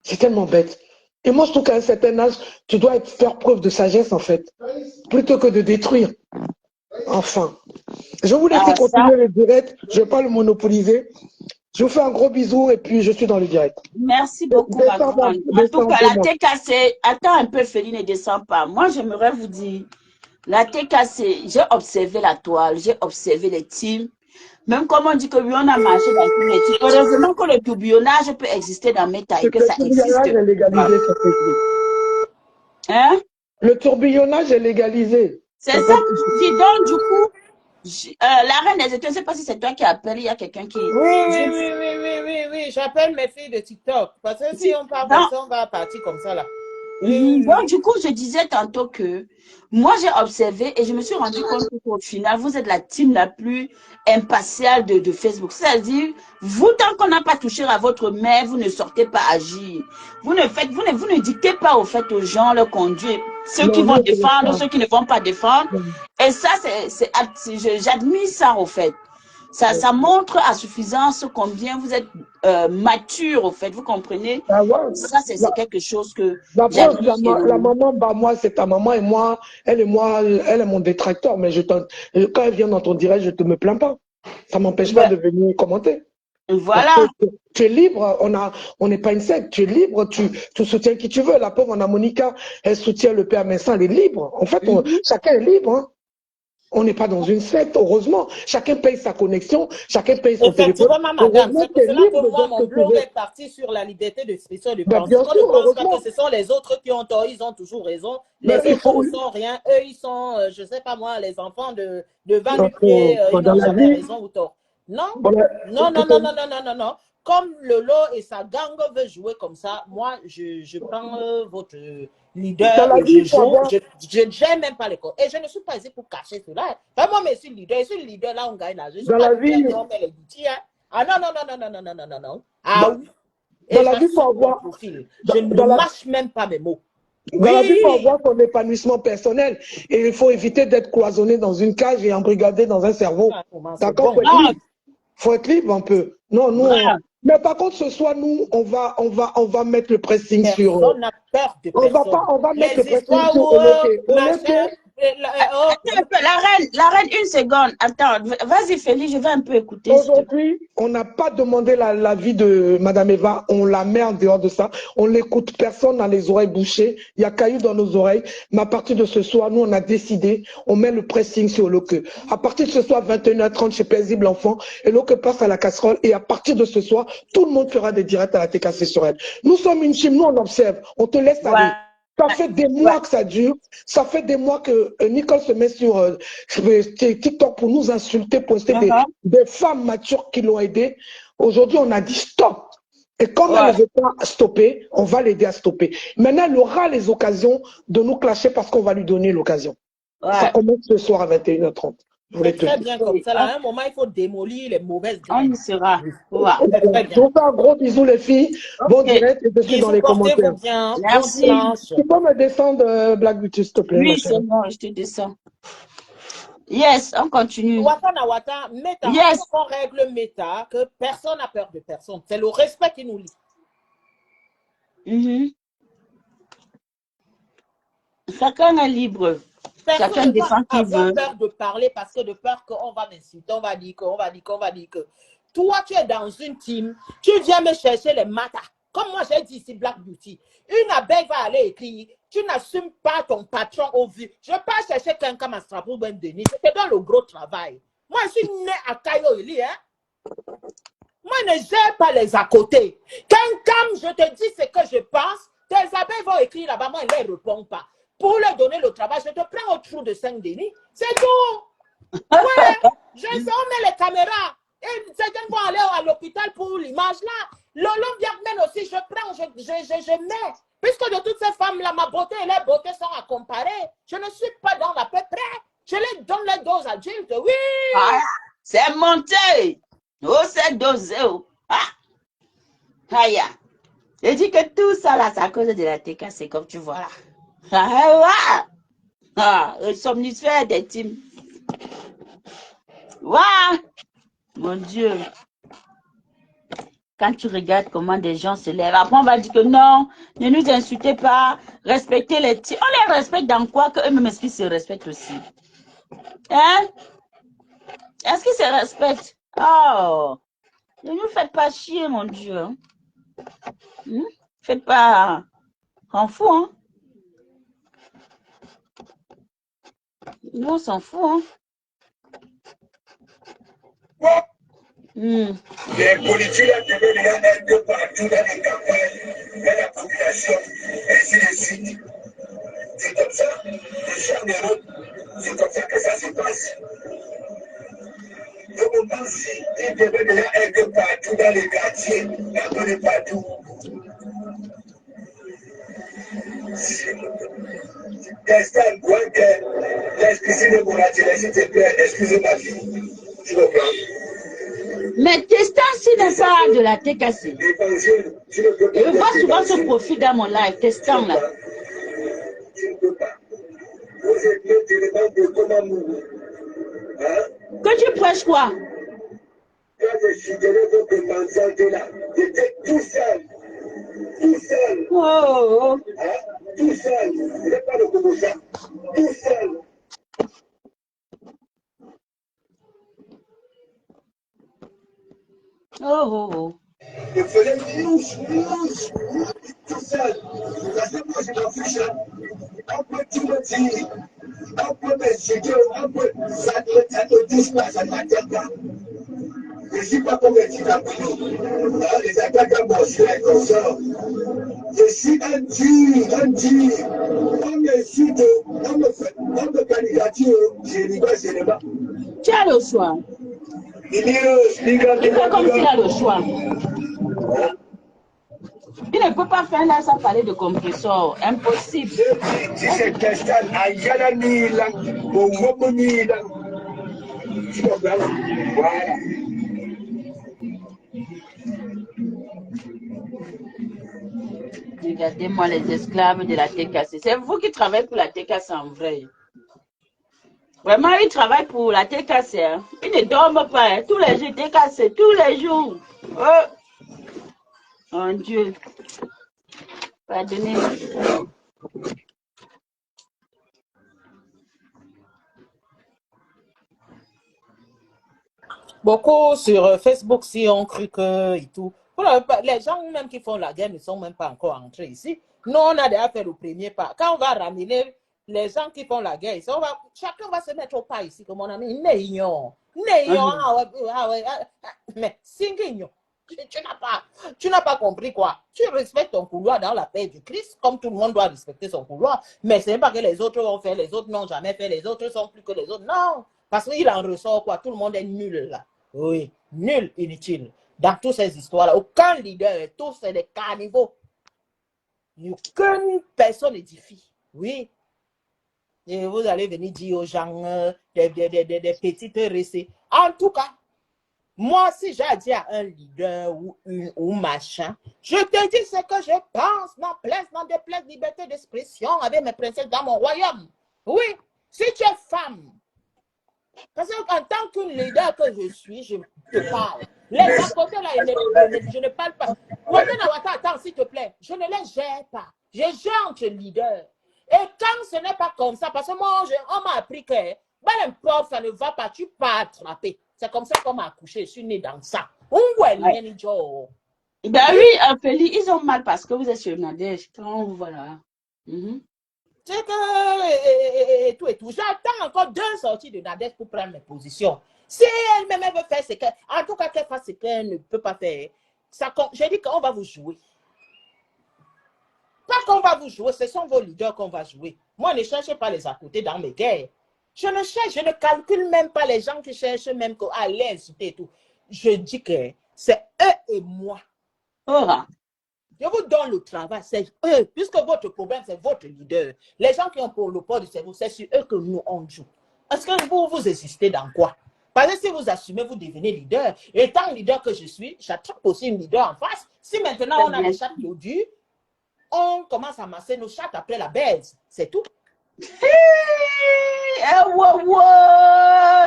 C'est tellement bête. Et moi, je trouve qu'à un certain âge, tu dois faire preuve de sagesse, en fait, plutôt que de détruire. Enfin. Je vais vous laisser continuer le direct. Je ne vais pas le monopoliser. Je vous fais un gros bisou et puis je suis dans le direct. Merci beaucoup, ma grande. En tout cas, la TKC, attends un peu, Féline, ne descend pas. Moi, j'aimerais vous dire, la TKC, j'ai observé la toile, j'ai observé les teams. Même comme on dit que oui, on a marché dans tous les teams. Heureusement que le tourbillonnage peut exister dans Meta et que ça existe. Le tourbillonnage est légalisé sur Facebook. Hein? Le tourbillonnage est légalisé. C'est ça. Dis donc, du coup, la reine des étoiles, je ne sais pas si c'est toi qui appelles, il y a quelqu'un qui... Oui, j'appelle mes filles de TikTok. Parce que si on parle comme ça, on va partir comme ça là. Donc, du coup, je disais tantôt que moi, j'ai observé et je me suis rendu compte qu'au final, vous êtes la team la plus impartiale de Facebook. C'est-à-dire, vous, tant qu'on n'a pas touché à votre mère, vous ne sortez pas agir. Vous ne dictez pas au fait aux gens leur conduite. Ceux qui Non, vont nous, c'est défendre, ça. ceux qui ne vont pas défendre. Et ça, j'admire ça, au fait. Ça montre à suffisance combien vous êtes mature, au fait. Vous comprenez? Ah ouais. Ça, c'est quelque chose que La preuve, j'admire la énormément. maman, bah moi, c'est ta maman et moi, elle est mon détracteur. Mais quand elle vient dans ton direct, je ne me plains pas. Ça ne m'empêche pas Ben, de venir commenter. Parce voilà. que tu es libre, on n'est pas une secte, tu es libre, tu soutiens qui tu veux. La pauvre, on a Monica, elle soutient le père Vincent, elle est libre. En fait, chacun est libre. Hein. On n'est pas dans une secte, heureusement. Chacun paye sa connexion, chacun paye son téléphone. Effectivement, madame, Heureusement, c'est tu pour es cela libre que de moi, dire ce mon que tu blog veux. est parti sur la liberté d'expression et de Ben, pensée. bien Qu'on sûr, ne pense pas que heureusement. ce sont les autres qui ont tort, ils ont toujours raison. Mais Les il autres faut, ne sont rien. Eux, ils sont, je ne sais pas moi, les enfants de 20 donc, pieds, ils dans n'ont la jamais vie, raison ou tort. Non, voilà, non, non, non, non, non, non, non, non. Comme Lolo et sa gang veulent jouer comme ça, moi, je prends votre dans leader la et vie, je il faut joue. avoir, Je n'aime même pas les codes. Et je ne suis pas ici pour cacher cela. Enfin, moi, mais je suis leader. Je suis leader, là, on gagne là. Je ne suis dans pas la leader, vie, mais on met les outils. Hein. Ah non, non, non, non, non, non, non, non, non, non. Ah dans, oui. dans Et la vie, il faut j'assume mon avoir, profil. Je dans, ne dans la, mâche même pas mes mots. dans la vie, il faut Oui. avoir son épanouissement personnel. Et il faut éviter d'être cloisonné dans une cage et embrigadé dans un cerveau. Ah, comment c'est D'accord? bon. Grave, Faut être libre un peu. Non, grave. mais par contre, ce soir, nous, on va mettre le pressing sur, Personne n'a peur de personne. on va mettre le Les pressing histoires sur où, Oloke. machin, Attends un peu, la reine, une seconde. Attends, vas-y, Félix, je vais un peu écouter, s'il te plaît. Aujourd'hui, on n'a pas demandé l'avis de Madame Eva, on la met en dehors de ça, on l'écoute, personne n'a les oreilles bouchées, il y a cailloux dans nos oreilles, mais à partir de ce soir, nous on a décidé, on met le pressing sur Oloke. À partir de ce soir, 21h30 chez Paisible Enfant, Oloke passe à la casserole et à partir de ce soir, tout le monde fera des directs à la TKC sur elle. Nous sommes une team, nous on observe, on te laisse aller. Ouais, Ça fait des mois que ça dure. Ça fait des mois que Nicole se met sur TikTok pour nous insulter, pour insulter des femmes matures qui l'ont aidé. Aujourd'hui, on a dit stop. Et comme elle ne ouais, veut pas stopper, on va l'aider à stopper. Maintenant, elle aura les occasions de nous clasher parce qu'on va lui donner l'occasion. Ça ouais. commence ce soir à 21h30. Je voulais c'est te très dire. bien comme ça. Là, à un moment, il faut démolir les mauvaises On graines. y sera. Oui. Ouais. C'est très Je bien. vous fais un gros bisou, les filles. Bon Ok, direct et je suis dans Bisous, les portez-vous commentaires. bien. Bon merci. dimanche. Tu peux me descendre, Black Beauty, s'il te plaît, ma Oui, c'est chérie. bon, je te descends. Yes, on continue. Wata na wata, méta. Il Yes. faut qu'on règle méta, que personne n'a peur de personne. C'est le respect qui nous lie. Mhm. Chacun est libre. Personne Chacun ne doit défend qui avoir veut. peur de parler parce que de peur qu'on va m'insulter, on va dire qu'on va dire qu'on va dire que. Toi, tu es dans une team, tu viens me chercher les matas. Comme moi, j'ai dit ici, Black Beauty. Une abeille va aller écrire, tu n'assumes pas ton patron au vu. Je ne vais pas chercher quelqu'un à Strasbourg, Ben Denis. C'était dans le gros travail. Moi, je suis né à Kayo-Ili, hein. Moi, ne gère pas les à côté. Quand je te dis ce que je pense, tes abeilles vont écrire là-bas, moi, ils ne les répondent pas. Pour leur donner le travail, je te prends au trou de Saint-Denis. C'est tout. Ouais, je sais, on met les caméras. Et certains vont aller à l'hôpital pour l'image là. Lolo Biagmen aussi, je prends, je mets. Puisque de toutes ces femmes-là, ma beauté et leur beauté sont à comparer. Je ne suis pas dans la peu près. Je les donne les doses adultes, oui. Ah, c'est monté. Oh, c'est dosé. Oh. Ah. Aïe. Je dis que tout ça là, c'est à cause de la TK, c'est comme tu vois là. Ah, ah, le somnifère des teams. Waouh. Mon Dieu. Quand tu regardes comment des gens se lèvent, après on va dire que non, ne nous insultez pas, respectez les teams. On les respecte dans quoi que eux-mêmes se respectent aussi. Hein? Est-ce qu'ils se respectent? Oh, ne nous faites pas chier, mon Dieu. Faites pas en fou, hein? Nous, on s'en fout, hein? Les politiques un peu partout dans les campagnes, dans la population, ainsi de suite. C'est comme ça, les gens d'Europe, c'est comme ça que ça se passe. Donc on pense qu'il devait déjà être partout dans les quartiers, un peu de partout. Testan, excusez mon atelier, s'il te plaît, excusez ma fille. Tu comprends? Mais Testan, s'il n'est pas de la TKC, je vois souvent ce profil dans mon live, Testan là. Tu ne peux pas. Vous êtes le élément de comment mourir. Hein? Que tu prêches quoi? Quand je suis donné votre pensée là, j'étais tout seul. Tout seul. Oh, oh. Hein? Tout seul. Je n'ai pas de commotion. Tout seul. Oh, oh, oh. Je faisais louche, tout seul. Parce que moi, je m'en fiche. On peut tout me dire. On peut m'insulter. On peut. Ça ne touche pas, ça ne m'attire pas. Je ne suis pas comme les Tibabino. Les attaques à Bossuet et consorts. Je suis un dur. On m'insulte, on me candidature. Je n'y vais pas. Tu as le choix. Il fait comme s'il a le choix. Il ne peut pas faire là sans parler de compresseur. Impossible. Si c'est Testan, Ayala Nila, Momo Nila. Tu comprends? Voilà. Regardez-moi les esclaves de la TKC. C'est vous qui travaillez pour la TKC en vrai. Vraiment, ils travaillent pour la TKC. Hein. Ils ne dorment pas. Hein. Tous les jours, TKC, tous les jours. Oh, mon Dieu. Pardonnez. Beaucoup sur Facebook, si on cru que et tout. Les gens même qui font la guerre ne sont même pas encore entrés ici. Nous, on a déjà fait le premier pas. Quand on va ramener les gens qui font la guerre ici, chacun va se mettre au pas ici, comme mon ami. Mais Singignon, tu n'as pas compris quoi. Tu respectes ton couloir dans la paix du Christ, comme tout le monde doit respecter son couloir. Mais ce n'est pas que les autres ont fait, les autres n'ont jamais fait, les autres sont plus que les autres. Non, parce qu'il en ressort quoi. Tout le monde est nul là. Oui, nul, inutile. Dans toutes ces histoires-là, aucun leader, tous c'est des cannibaux. Aucune personne édifie. Oui. Et vous allez venir dire aux gens des petites récits. En tout cas, moi, si j'ai dit à un leader ou machin, je te dis ce que je pense, n'en déplaise liberté d'expression avec mes princesses dans mon royaume. Oui, si tu es femme, parce qu'en tant qu'une leader que je suis, je te parle. Les à côté là, je ne parle pas. Attends, s'il te plaît, je ne les gère pas. Je gère entre leaders. Et quand ce n'est pas comme ça, parce que moi, on m'a appris que, ben n'importe, ça ne va pas, tu peux attraper. C'est comme ça qu'on m'a accouché, je suis née dans ça. Ben oui, Ophélie, ils ont mal parce que vous êtes sur Nadège. Voilà. C'est que, et tout. J'attends encore 2 sorties de Nadège pour prendre mes positions. Si elle-même veut faire ce qu'elle, en tout cas qu'elle fasse ce qu'elle ne peut pas faire, j'ai dit qu'on va vous jouer. Pas qu'on va vous jouer, ce sont vos leaders qu'on va jouer. Moi, ne cherchez pas les à côté dans mes guerres. Je ne calcule même pas les gens qui cherchent même à l'insulter et tout. Je dis que c'est eux et moi. Oh. Je vous donne le travail, c'est eux, puisque votre problème, c'est votre leader. Les gens qui ont pour le port du cerveau, c'est sur eux que nous, on joue. Est-ce que vous existez dans quoi? Parce que si vous assumez, vous devenez leader. Étant leader que je suis, j'attrape aussi une leader en face. Si maintenant on a des chats qui on commence à masser nos chats après la baise. C'est tout.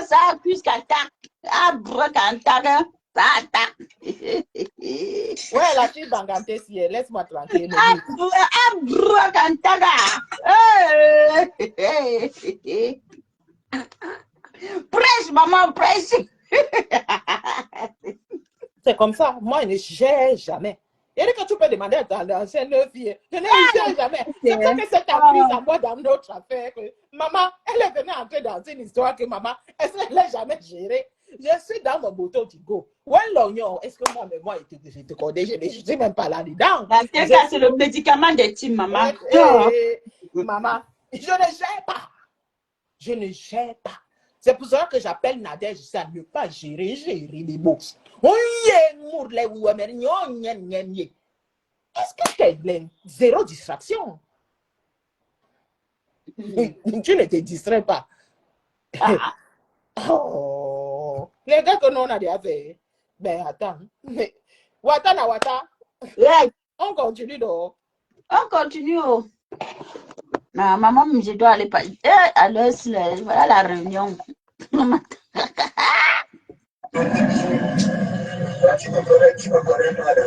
Ça accuse Kanta. Kanta. Ouais, la fille d'Anganté, laisse-moi tranquille. Prêche, maman, prêche. C'est comme ça. Moi, je ne gère jamais. Il y a que tu peux demander à ta ancienne fille. Je ne gère jamais. C'est ça que c'est ta prise à moi dans notre affaire. Maman, elle est venue entrer dans une histoire que maman, elle ne l'a jamais gérée. Je suis dans mon bouton du go. Ouais, l'oignon, est-ce que moi, je te connais, je ne suis même pas là-dedans. C'est le médicament des teams, maman. Maman, je ne gère pas. Je ne gère pas. C'est pour ça que j'appelle Nadège, ça ne peut pas gérer les mots. Est-ce que tu as zéro distraction? Tu ne te distrais pas. Ah, Oh. Les gars que nous on a déjà fait. Ben attends. Mais, Wata na Wata. ouais, On continue donc. on continue. Oh. Ah, maman, je dois aller pas. À l'heure, voilà la réunion. Tu me connais pas, là.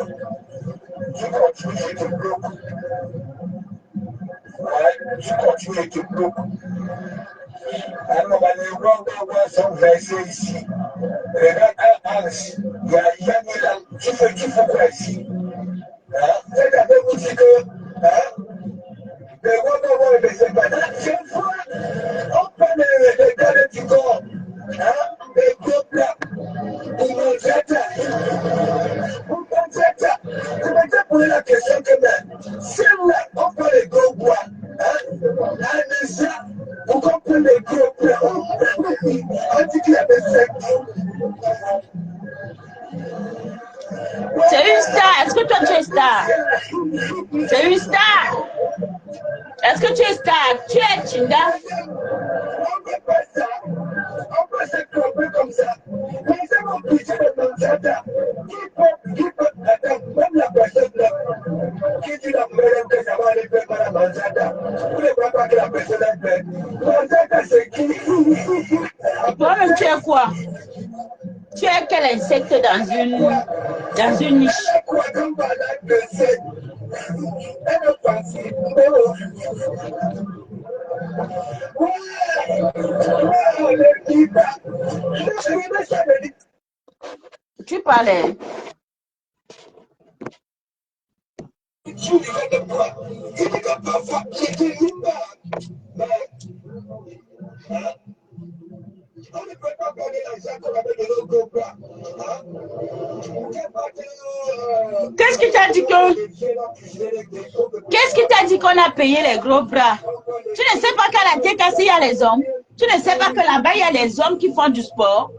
Tu continues, je te bloque. Ouais, tu continues, je te bloque. Alors, on va les voir son verset ici. Regarde Hans, il y a Yann là. Tu fais quoi ici? Hein? C'est d'abord vous dire que, hein? Le roi va voir les ébats. Cette fois, on prend les gars du corps. Hein? Les gros plats. Pour mon tata. Pour mon tata. Je m'étais posé la question que, mais, c'est là, on prend les gros bois. Hein? En ça, on comprend les gros plats. On dit qu'il y a des sectes. C'est une star. Est-ce que toi, tu es star? C'est une star. Est-ce que tu es star? Tu es Chinda? On ne peut pas ça. On peut se tromper comme ça. Mais c'est mon budget de Manchata. Qui peut, attends, même la personne là, qui dit la meilleure que ça va aller faire par la Manchata. Vous ne voyez pas que la personne est belle. Manchata, c'est qui? Toi-même, tu es quoi? Tu es quel insecte dans une niche? Elle est quoi comme malade de cette? Elle est partie. Tu parlais. On ne peut pas gagner l'argent comme avec de l'eau GoPro. Qu'est-ce qui t'a dit que... Qu'est-ce qui t'a dit qu'on a payé les gros bras? Tu ne sais pas qu'à la TKC, il y a les hommes. Tu ne sais pas que là-bas, il y a les hommes qui font du sport.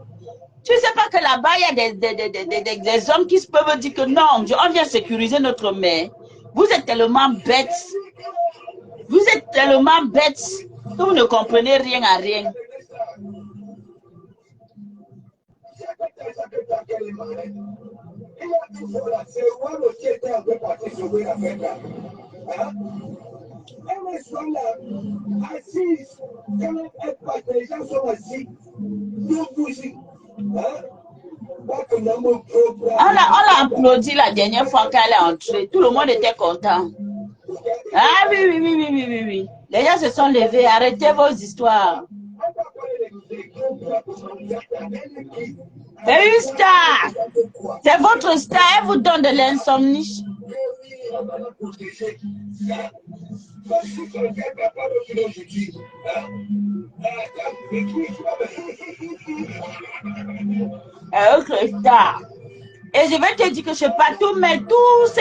Tu ne sais pas que là-bas, il y a des hommes qui peuvent dire que non, on vient sécuriser notre mer. Vous êtes tellement bêtes. Vous êtes tellement bêtes que vous ne comprenez rien à rien. On l'a applaudi la dernière fois qu'elle est entrée. Tout le monde était content. Ah oui, oui, oui, oui, oui, oui, oui. Les gens se sont levés. Arrêtez vos histoires. C'est une star. C'est votre star. Elle vous donne de l'insomnie. Autre star. Et je vais te dire que je ne sais pas tout, mais tous,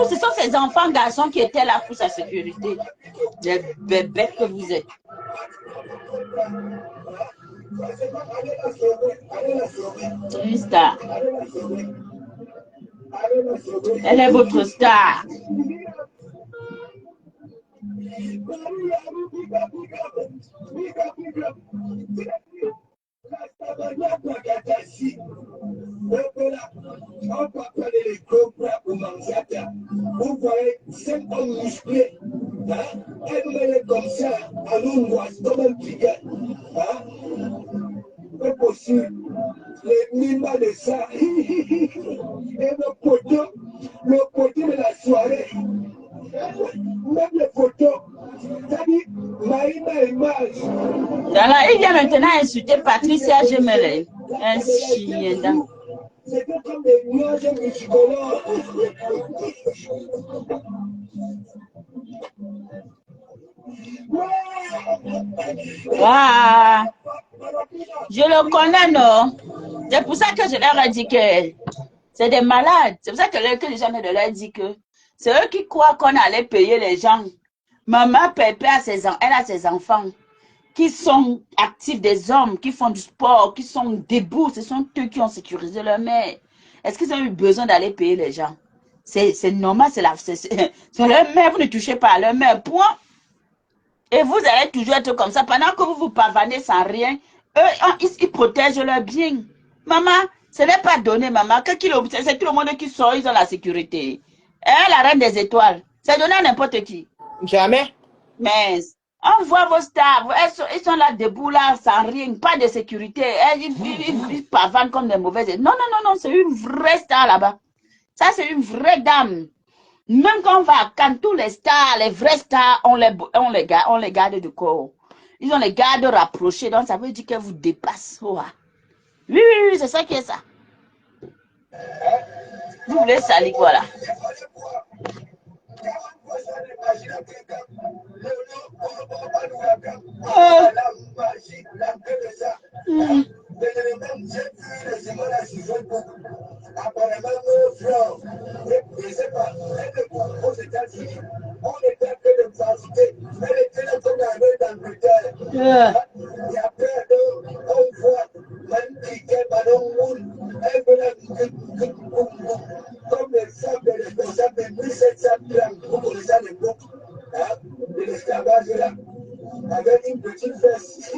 ce sont ces enfants garçons qui étaient là pour sa sécurité. Les bébés que vous êtes. C'est une star. Elle est votre star. Vous voyez, c'est un musclé. Elle est comme ça, à nous, comme un tigre. C'est possible. Les minima de ça. Et le poteau de la soirée. Même les photos. C'est-à-dire, Maïma Image. Alors, il vient maintenant insulter Patricia Gemelé. Un chienda. C'était comme des nuages multicolores. Waouh! Je le connais, non? C'est pour ça que je leur ai dit que c'est des malades. C'est pour ça que les gens de leur dit que c'est eux qui croient qu'on allait payer les gens. Maman Pépé elle a ses enfants qui sont actifs, des hommes qui font du sport, qui sont debout. Ce sont eux qui ont sécurisé leur mère. Est-ce qu'ils ont eu besoin d'aller payer les gens? C'est normal, c'est leur mère. Vous ne touchez pas à leur mère. Point. Et vous allez toujours être comme ça. Pendant que vous vous pavanez sans rien, eux, ils protègent leur bien. Maman, ce n'est pas donné, maman. C'est tout le monde qui sort, ils ont la sécurité. Elle, la reine des étoiles, c'est donné à n'importe qui. Jamais. Mais on voit vos stars, ils sont là debout, là, sans rien, pas de sécurité. Ils pavanent comme des mauvaises. Non, non, non, non, c'est une vraie star là-bas. Ça, c'est une vraie dame. Même quand on va à Cannes, tous les stars, les vrais stars, on les garde du corps. Ils ont les gardes rapprochés, donc ça veut dire qu'elles vous dépassent. Oh, oui, oui, oui, c'est ça qui est ça. Vous voulez salir quoi là? Comme les femmes de l'esclavage de 1700 grammes, vous connaissez à l'époque, de l'esclavage là, avec une petite fesse.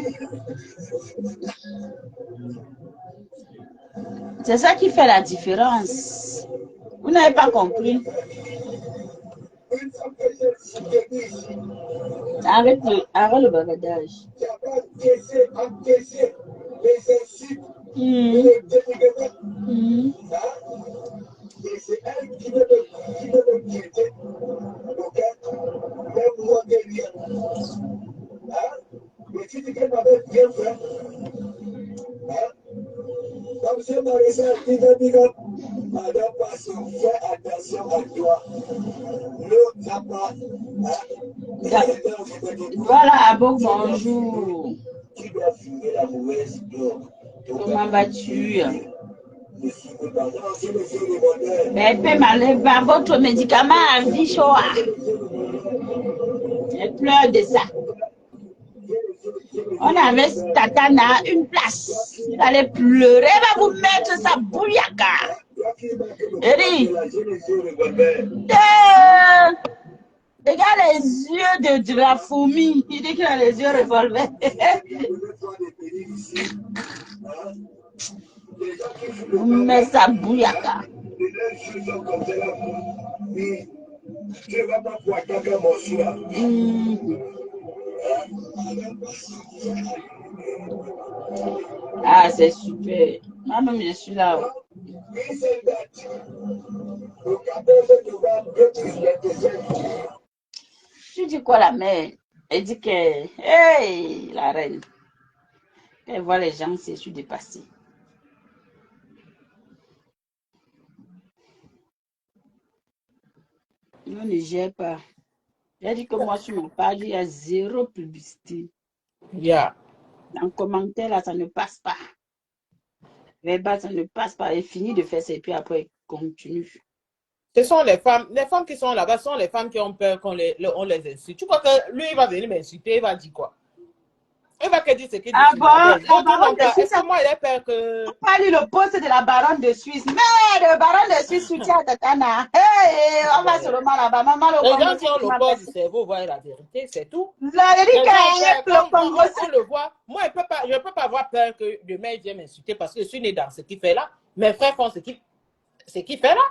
C'est ça qui fait la différence. Vous n'avez pas compris. Une femme que j'ai citée ici, Arrête le bavardage. qui a pas encaissé les insultes et les dénigrements. Et c'est elle qui veut me quitter. Ok? Même moi derrière. Et tu dis qu'elle m'avait bien fait. Comme c'est Marissa qui veut dire, madame Passon, fais attention à toi. L'autre n'a pas. Voilà, bonjour. Tu dois fumer la mauvaise eau. Comment vas-tu? Mais votre médicament a vie chaud. Elle pleure de ça. On avait Tatana une place. Il allait pleurer, elle va vous mettre sa bouillaka. Eri. Regarde les yeux de la fourmi. Il dit qu'il a les yeux revolvés. Mais ça bouillaka. Ah, c'est super. Moi-même, je suis là. Tu dis quoi, la mère? Elle dit que, hey, la reine. Elle voit les gens, c'est sur dépassé. On ne gère pas. J'ai dit que moi, sur ma page, il y a zéro publicité. Yeah. En commentaire, là, ça ne passe pas. Verbal, ça ne passe pas. Elle finit de faire ça et puis après, elle continue. Ce sont les femmes qui sont là-bas, sont les femmes qui ont peur qu'on les insulte. Tu crois que lui, il va venir m'insulter, il va dire quoi? Il va que dire ce qu'il dit. Ah bon? Est-ce que moi, il a peur que... On pas lu le poste de la baronne de Suisse. Mais le baron de Suisse soutient Tatana. Hey, on va sur le mal là-bas. Maman, les gens qui ont le poste du cerveau voient la vérité, c'est tout. On le voit. Moi, je ne peux pas avoir peur que demain, il vienne m'insulter parce que je suis né dans ce qu'il fait là. Mes frères font ce qu'il fait là.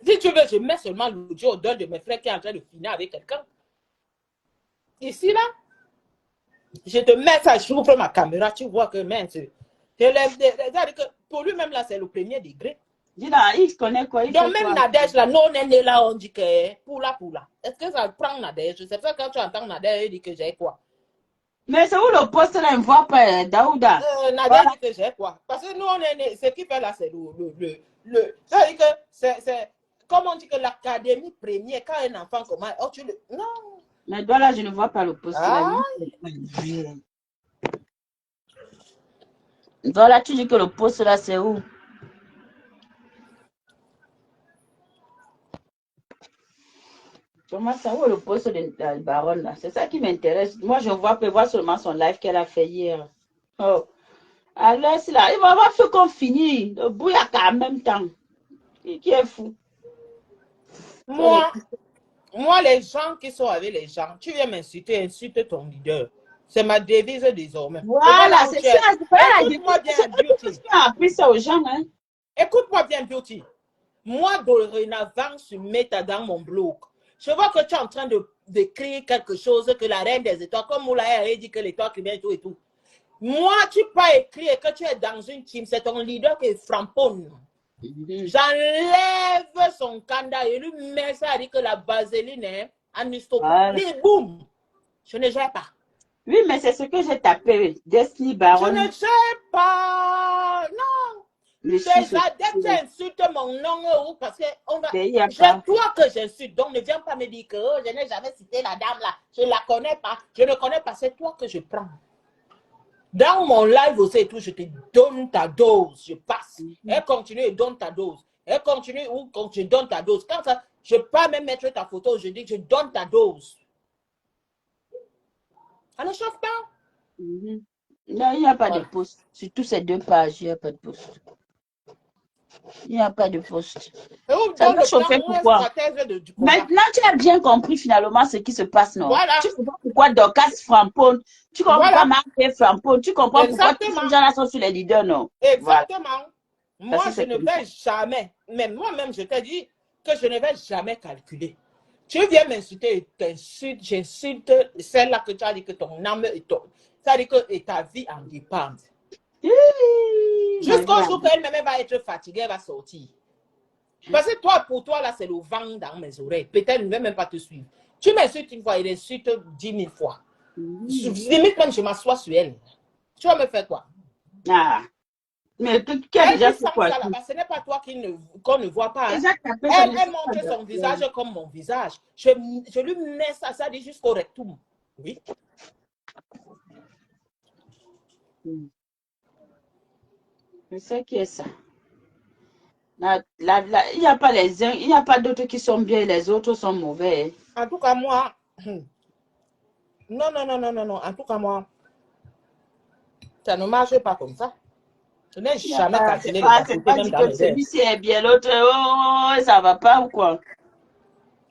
Si tu veux, je mets seulement l'audio au dos de mes frères qui est en train de finir avec quelqu'un. Ici, là, je te mets ça, j'ouvre ma caméra, tu vois que pour lui-même, là, c'est le premier degré. Il connaît quoi? Donc, même Nadège, là, non, on est là, on dit que poula. Est-ce que ça prend Nadège? C'est ça quand tu entends Nadège, il dit que j'ai quoi? Mais c'est où le poste là, on ne voit pas Daouda? Nadège dit que j'ai quoi? Parce que nous, on est né, ce qu'il fait là, c'est ça veut dire que c'est, comme on dit que l'académie première, quand un enfant commence, non. Mais toi là, je ne vois pas le poste là. Donc là, tu dis que le poste là, c'est où? Comment ça, où est le poste de la baronne là? C'est ça qui m'intéresse. Moi, je vois seulement son live qu'elle a fait hier. Oh. Alors, c'est là, il va avoir fait qu'on finit. Le bouyaka en même temps. Qui est fou? Moi, Moi, les gens qui sont avec les gens, tu viens m'insulter, insulte ton leader. C'est ma devise désormais. Voilà, c'est ça. Écoute-moi bien, Beauty. Tu as appris ça aux gens, hein? Écoute-moi bien, Beauty. Moi, dorénavant, je mets dans mon blog. Je vois que tu es en train d'écrire quelque chose que la reine des étoiles, comme Moulaya a dit que l'étoile qui vient et tout. Moi, tu peux pas écrire que tu es dans une team, c'est ton leader qui est framponne. J'enlève son candidat et lui met ça, dit que la vaseline est en stop. Boum! Je ne gère pas. Oui, mais c'est ce que j'ai tapé. Destiny Baron. Je ne gère pas. Non. Les adeptes insultent mon nom parce que c'est toi que j'insulte. Donc ne viens pas me dire que je n'ai jamais cité la dame là. Je ne la connais pas. Je ne connais pas. C'est toi que je prends. Dans mon live aussi et tout, je te donne ta dose. Je passe. Elle continue et donne ta dose. Elle continue ou quand je donne ta dose. Quand ça, je peux pas même mettre ta photo. Je dis que je donne ta dose. Ça ne chauffe pas. Non, il n'y a pas de post. Sur tous ces 2 pages, il n'y a pas de post. Il n'y a pas de post. Ça va chauffer pourquoi? Maintenant, tu as bien compris finalement ce qui se passe, non? Voilà. Tu comprends pourquoi Dorcas Frampone, tu comprends pourquoi Marc Frampone, tu comprends pourquoi tous ces gens-là sont sur les leaders, non? Exactement. Voilà. Moi, je ne vais jamais, même moi-même, je t'ai dit que je ne vais jamais calculer. Tu viens m'insulter, j'insulte celle-là que tu as dit que ton âme, ça dit que ta vie en dépend. Jusqu'au jour qu'elle-même va être fatiguée, elle va sortir. Parce que toi, pour toi, là, c'est le vent dans mes oreilles. Peut-être qu'elle ne va même pas te suivre. Tu m'insultes une fois, il insulte 10 000 fois. Limite même, je m'assois sur elle. Tu vas me faire quoi? Mais qui a déjà fait quoi? Ce n'est pas toi qu'on ne voit pas. Hein. Elle montre son visage comme mon visage. Je lui mets ça dit jusqu'au rectum. Oui. Je sais qui est ça. Il n'y a pas les uns, il n'y a pas d'autres qui sont bien et les autres sont mauvais. En tout cas, moi, non. En tout cas, moi, ça ne marche pas comme ça. Je n'ai jamais calculé les activités même dans les airs. Celui-ci est bien, l'autre, ça va pas ou quoi?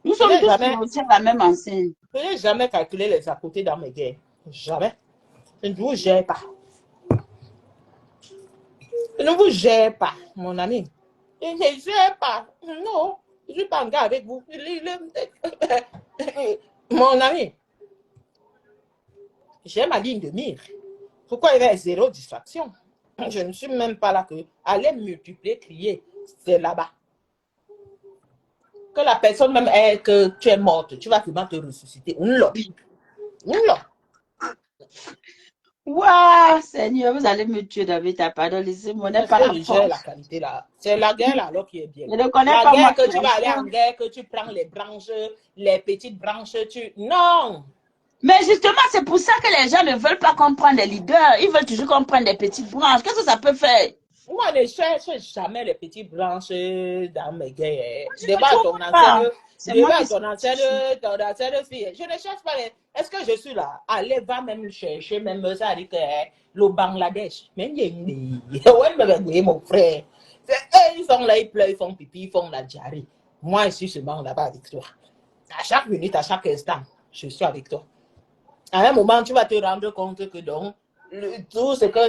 Nous sommes tous sur la même enseigne. Je n'ai jamais calculé les à côté dans mes guerres. Jamais. Je ne vous gère pas. Je ne vous gère pas, mon ami. Je ne gère pas. Non, je ne suis pas en gars avec vous. Mon ami, j'ai ma ligne de mire. Pourquoi il y a 0 distraction? Je ne suis même pas là que aller multiplier, crier. C'est là-bas. Que la personne même est que tu es morte, tu vas vraiment te ressusciter. Non. Waouh, Seigneur, vous allez me tuer, David, t'as pardon, laissez-moi, n'est pas la force. La qualité là. C'est la guerre là, alors qui est bien. Je ne connais la pas guerre moi, que tu vas aller en guerre, que tu prends les branches, les petites branches, Non. Mais justement, c'est pour ça que les gens ne veulent pas comprendre les leaders. Ils veulent toujours comprendre les petites branches. Qu'est-ce que ça peut faire? Moi, ne cherche jamais les petites branches dans mes guerres. Débat ton ancienne fille. Je ne cherche pas les... Est-ce que je suis là? Allez, va même chercher, même ça dit que le Bangladesh. Même mon frère. Ils sont là, ils pleurent, ils font pipi, ils font la diarrhée. Moi, je suis seulement là-bas avec toi. À chaque minute, à chaque instant, je suis avec toi. À un moment, tu vas te rendre compte que donc, tout ce que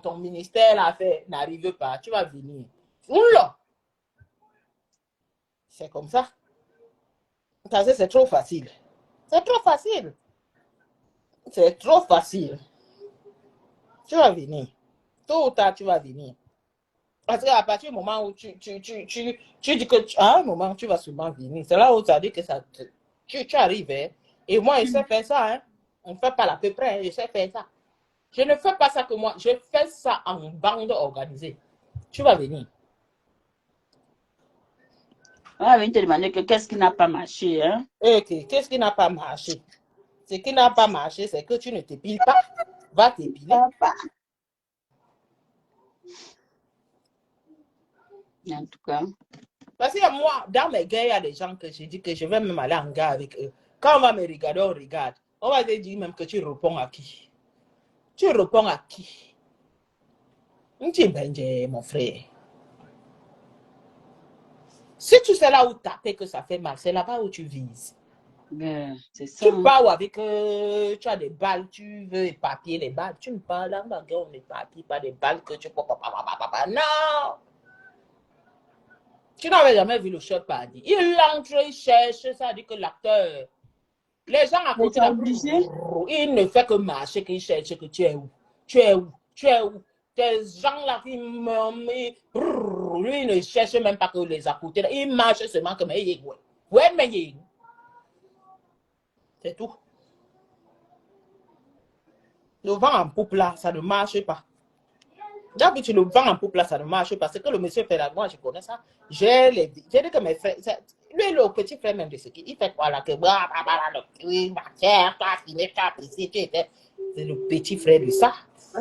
ton ministère a fait n'arrive pas. Tu vas venir. Oula! C'est comme ça. C'est trop facile. C'est trop facile. C'est trop facile. Tu vas venir. Tôt ou tard, tu vas venir. Parce qu'à partir du moment où tu dis que à un moment, tu vas sûrement venir. C'est là où tu as dit que ça, tu arrives. Hein? Et moi, je sais faire ça. Hein? On ne fait pas à peu près. Hein? Je sais faire ça. Je ne fais pas ça que moi. Je fais ça en bande organisée. Tu vas venir. On va venir te demander qu'est-ce qui n'a pas marché. Hein? Ok, qu'est-ce qui n'a pas marché? Ce qui n'a pas marché, c'est que tu ne t'épiles pas. Va t'épiler. En tout cas. Parce que moi, dans mes gars, il y a des gens que je dis que je vais même aller en gars avec eux. Quand on va me regarder, on regarde. On va te dire même que tu réponds à qui? Tu réponds à qui? Tu es mon frère. Si tu sais là où taper que ça fait mal, c'est là-bas où tu vises. C'est ça. Tu pars avec, tu as des balles, tu veux éparpiller les balles. Tu ne parles là, on n'éparpille pas des balles que tu peux. Non! Tu n'avais jamais vu le shot party. Il entre, il cherche, ça dit que l'acteur. Les gens à côté là, il ne fait que marcher, qu'il cherche que tu es où? Tu es où? Tu es où? Des gens là qui lui ne cherche même pas que les à côté là. Il marche seulement comme mais c'est tout. Le vent en poupe là, ça ne marche pas. D'habitude, le vent en poupe là, ça ne marche pas. C'est que le monsieur fait là, moi je connais ça. J'ai dit que mes frères, lui le petit frère même de ce qu'il fait quoi là, que c'est le petit frère de ça.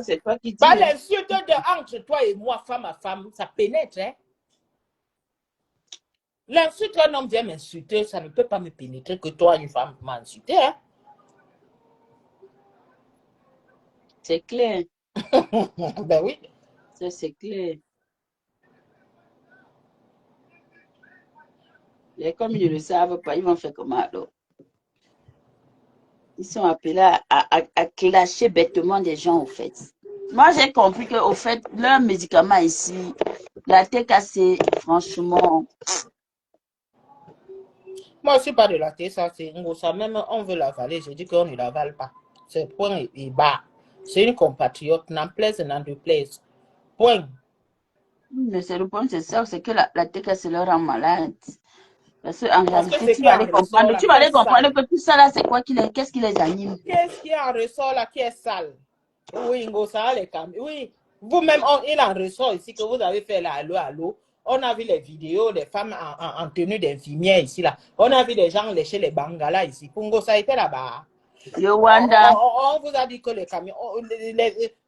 C'est toi qui dis. Bah, l'insulte entre toi et moi, femme à femme, ça pénètre. Hein? L'insulte qu'un homme vient m'insulter, ça ne peut pas me pénétrer que toi, une femme, m'a insulté. Hein? C'est clair. Ben oui. Ça, c'est clair. Et comme ils ne le savent pas, ils vont faire comment alors? Ils sont appelés à clasher bêtement des gens, au fait. Moi, j'ai compris qu'au fait, leur médicament ici, la TKC, franchement. Moi, je ne suis pas de la thé, ça, c'est ça. Même on veut l'avaler, je dis qu'on ne l'avale pas. C'est point et bas. C'est une compatriote, n'en plaise, n'en déplaise. Point. Mais c'est le point, c'est ça, c'est que la TKC leur rend malade. Parce qu'en réalité, tu vas aller comprendre que tout ça là, c'est quoi qu'est-ce qui les anime? Qu'est-ce qui en ressort là qui est sale? Oui, Ngosa, les caméras. Oui, vous-même, il en ressort ici que vous avez fait là, allô. On a vu les vidéos des femmes en tenue d'infirmière ici là. On a vu des gens lécher les bangalas ici. Pour Ngosa était là-bas. Yowanda. On vous a dit que les camions.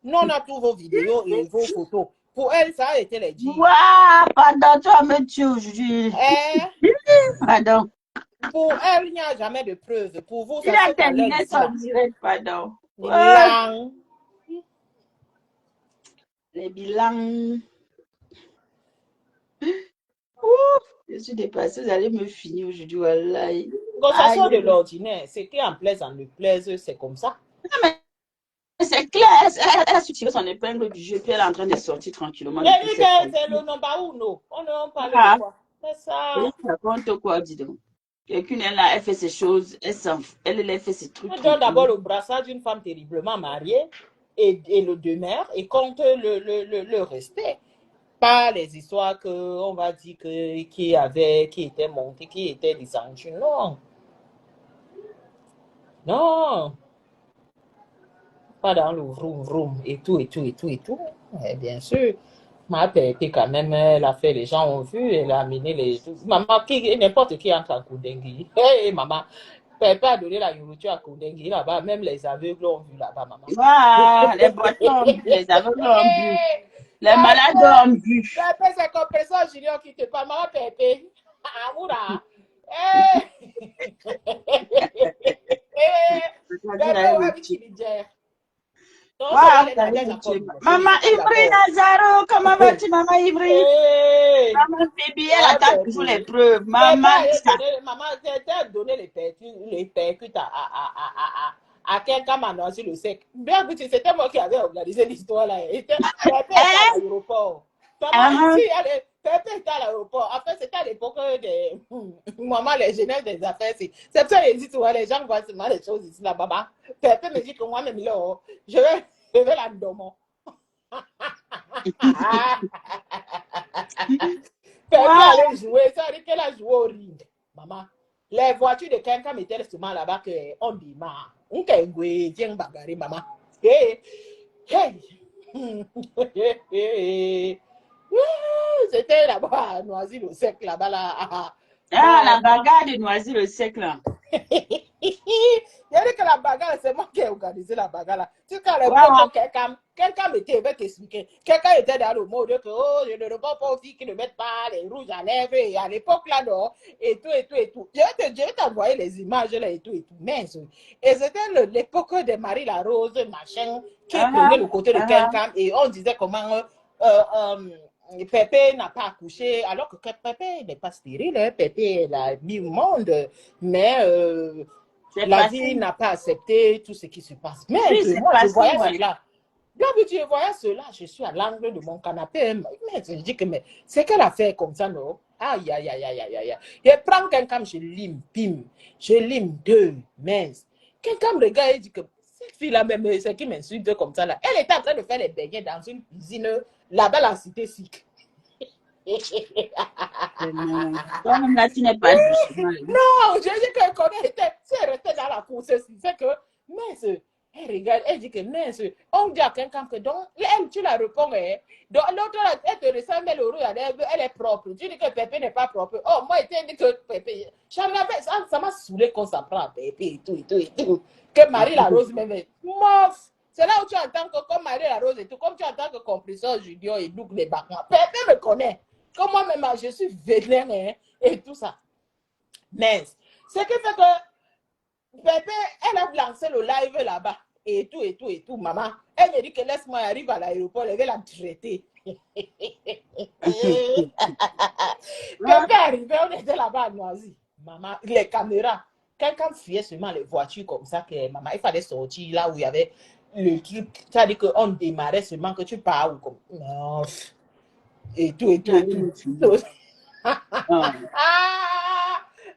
Nous, on a tous vos vidéos et vos photos. Pour elle, ça a été les jeans. Waouh, pardon, tu vas me tuer aujourd'hui. Pardon. Pour elle, il n'y a jamais de preuve. Pour vous, ça il a terminé son direct, pardon. Les bilans. Ouf, je suis dépassée, vous allez me finir aujourd'hui, voilà. Ça sort de l'ordinaire. Ce qui en plaise, en ne plaise, c'est comme ça. Non, mais c'est clair, elle a su tirer son épingle du jeu, puis elle est en train de sortir tranquillement. C'est le nom pas où nous. On ne parle de quoi. C'est ça. Elle raconte quoi, dis donc. Quelqu'un est là, elle fait ses choses, elle fait ses trucs. Elle donne d'abord le brassage d'une femme terriblement mariée et le demeure et compte le respect. Pas les histoires qu'on va dire qui étaient montées, qui étaient descendues. Non. Non. Pas dans le vroom et tout. Et bien sûr, ma pépé quand même, elle a fait, les gens ont vu, elle a amené les... Maman, n'importe qui entre en Koundengui. Hey, maman, pépé a donné la nourriture à Koundengui là-bas, même les aveugles ont vu là-bas, maman. Waouh, les boitons ont vu, les aveugles ont vu. Les malades ont vu. Pépé, c'est comme président Junior qui te parle, maman Pépé. Ah, oula. Maman Ivry Nazaro, comment vas-tu, maman Ivry? Maman Bibi, elle attend toujours les preuves. Maman, j'ai donné les percutes à quelqu'un maintenant sur le sec. Bien que c'était moi qui avais organisé l'histoire là. C'était à l'aéroport. Pépé était à l'aéroport. En fait, c'était à l'époque des maman, les jeunesses des affaires. C'est pour ça que les gens voient seulement les choses ici là, maman. Pépé me dit que moi-même là, je vais la dormir. Pépé allait jouer, ça veut dire qu'elle a joué au ring. Maman, les voitures de quelqu'un mettaient seulement là-bas qu'on démarre. On a un tiens bagarre, maman. Hey, c'était là-bas à Noisy-le-Sec, là-bas là. La bagarre de Noisy-le-Sec là. Il y a dit que la bagarre, c'est moi qui ai organisé la bagarre là. Tu sais, quelqu'un m'était expliqué. Quelqu'un était dans le mode que je ne réponds pas aux filles qui ne mettent pas les rouges à lèvres. Et à l'époque là, non, et tout. Je vais t'envoyer les images là et tout. Mais, et c'était l'époque de Marie la Rose, machin, qui prenait le côté de quelqu'un. Et on disait comment Pépé n'a pas accouché, alors que Pépé n'est pas stérile, hein. Pépé l'a mis au monde, mais C'est la passé. vie n'a pas accepté tout ce qui se passe. Mais Oui, c'est moi, je passé, voyais ouais. cela. D'habitude, je voyais cela, je suis à l'angle de mon canapé, hein. Mais je dis que mais c'est qu'elle a fait comme ça, non? Aïe, aïe, aïe, aïe, aïe, aïe. Je prends quelqu'un, je lime, pim, je lime deux, mince. Quelqu'un me regarde et dit que cette fille-là, même, c'est qui m'insulte comme ça, là. Elle était en train de faire les beignets dans une cuisine là-bas, la cité sikh. Toi-même là, tu n'es pas doucement. Non, je dis qu'elle connaît, si elle restait dans la course, c'est que, mince, elle regarde, elle dit que mince, on dit à quelqu'un que donc, elle, tu la réponds, hein. Donc l'autre, elle te ressemble, elle est propre. Tu dis que Pépé n'est pas propre. Oh, moi, je dit que Pépé, ça m'a saoulé qu'on s'en prend à Pépé et tout, et tout, et tout. Que Marie-La-Rose même, mof. C'est là où tu entends que comme Marie-La-Rose et tout, comme tu entends que Compresseur Junior et Doug les Bacans, Pépé me connaît. Comme moi-même, je suis vénère, hein, et tout ça. Mais ce qui fait que Pépé, elle a lancé le live là-bas. Et tout, et tout, et tout, maman. Elle me dit que laisse-moi arriver à l'aéroport, elle va la traiter. Pépé arrivé, on était là-bas à Noisy. Maman, les caméras. Quelqu'un fuyait seulement les voitures comme ça que maman, il fallait sortir là où il y avait le truc. C'est-à-dire qu'on démarrait seulement que tu pars ou comme. Non. Et tout, et tout, et tout. Ah.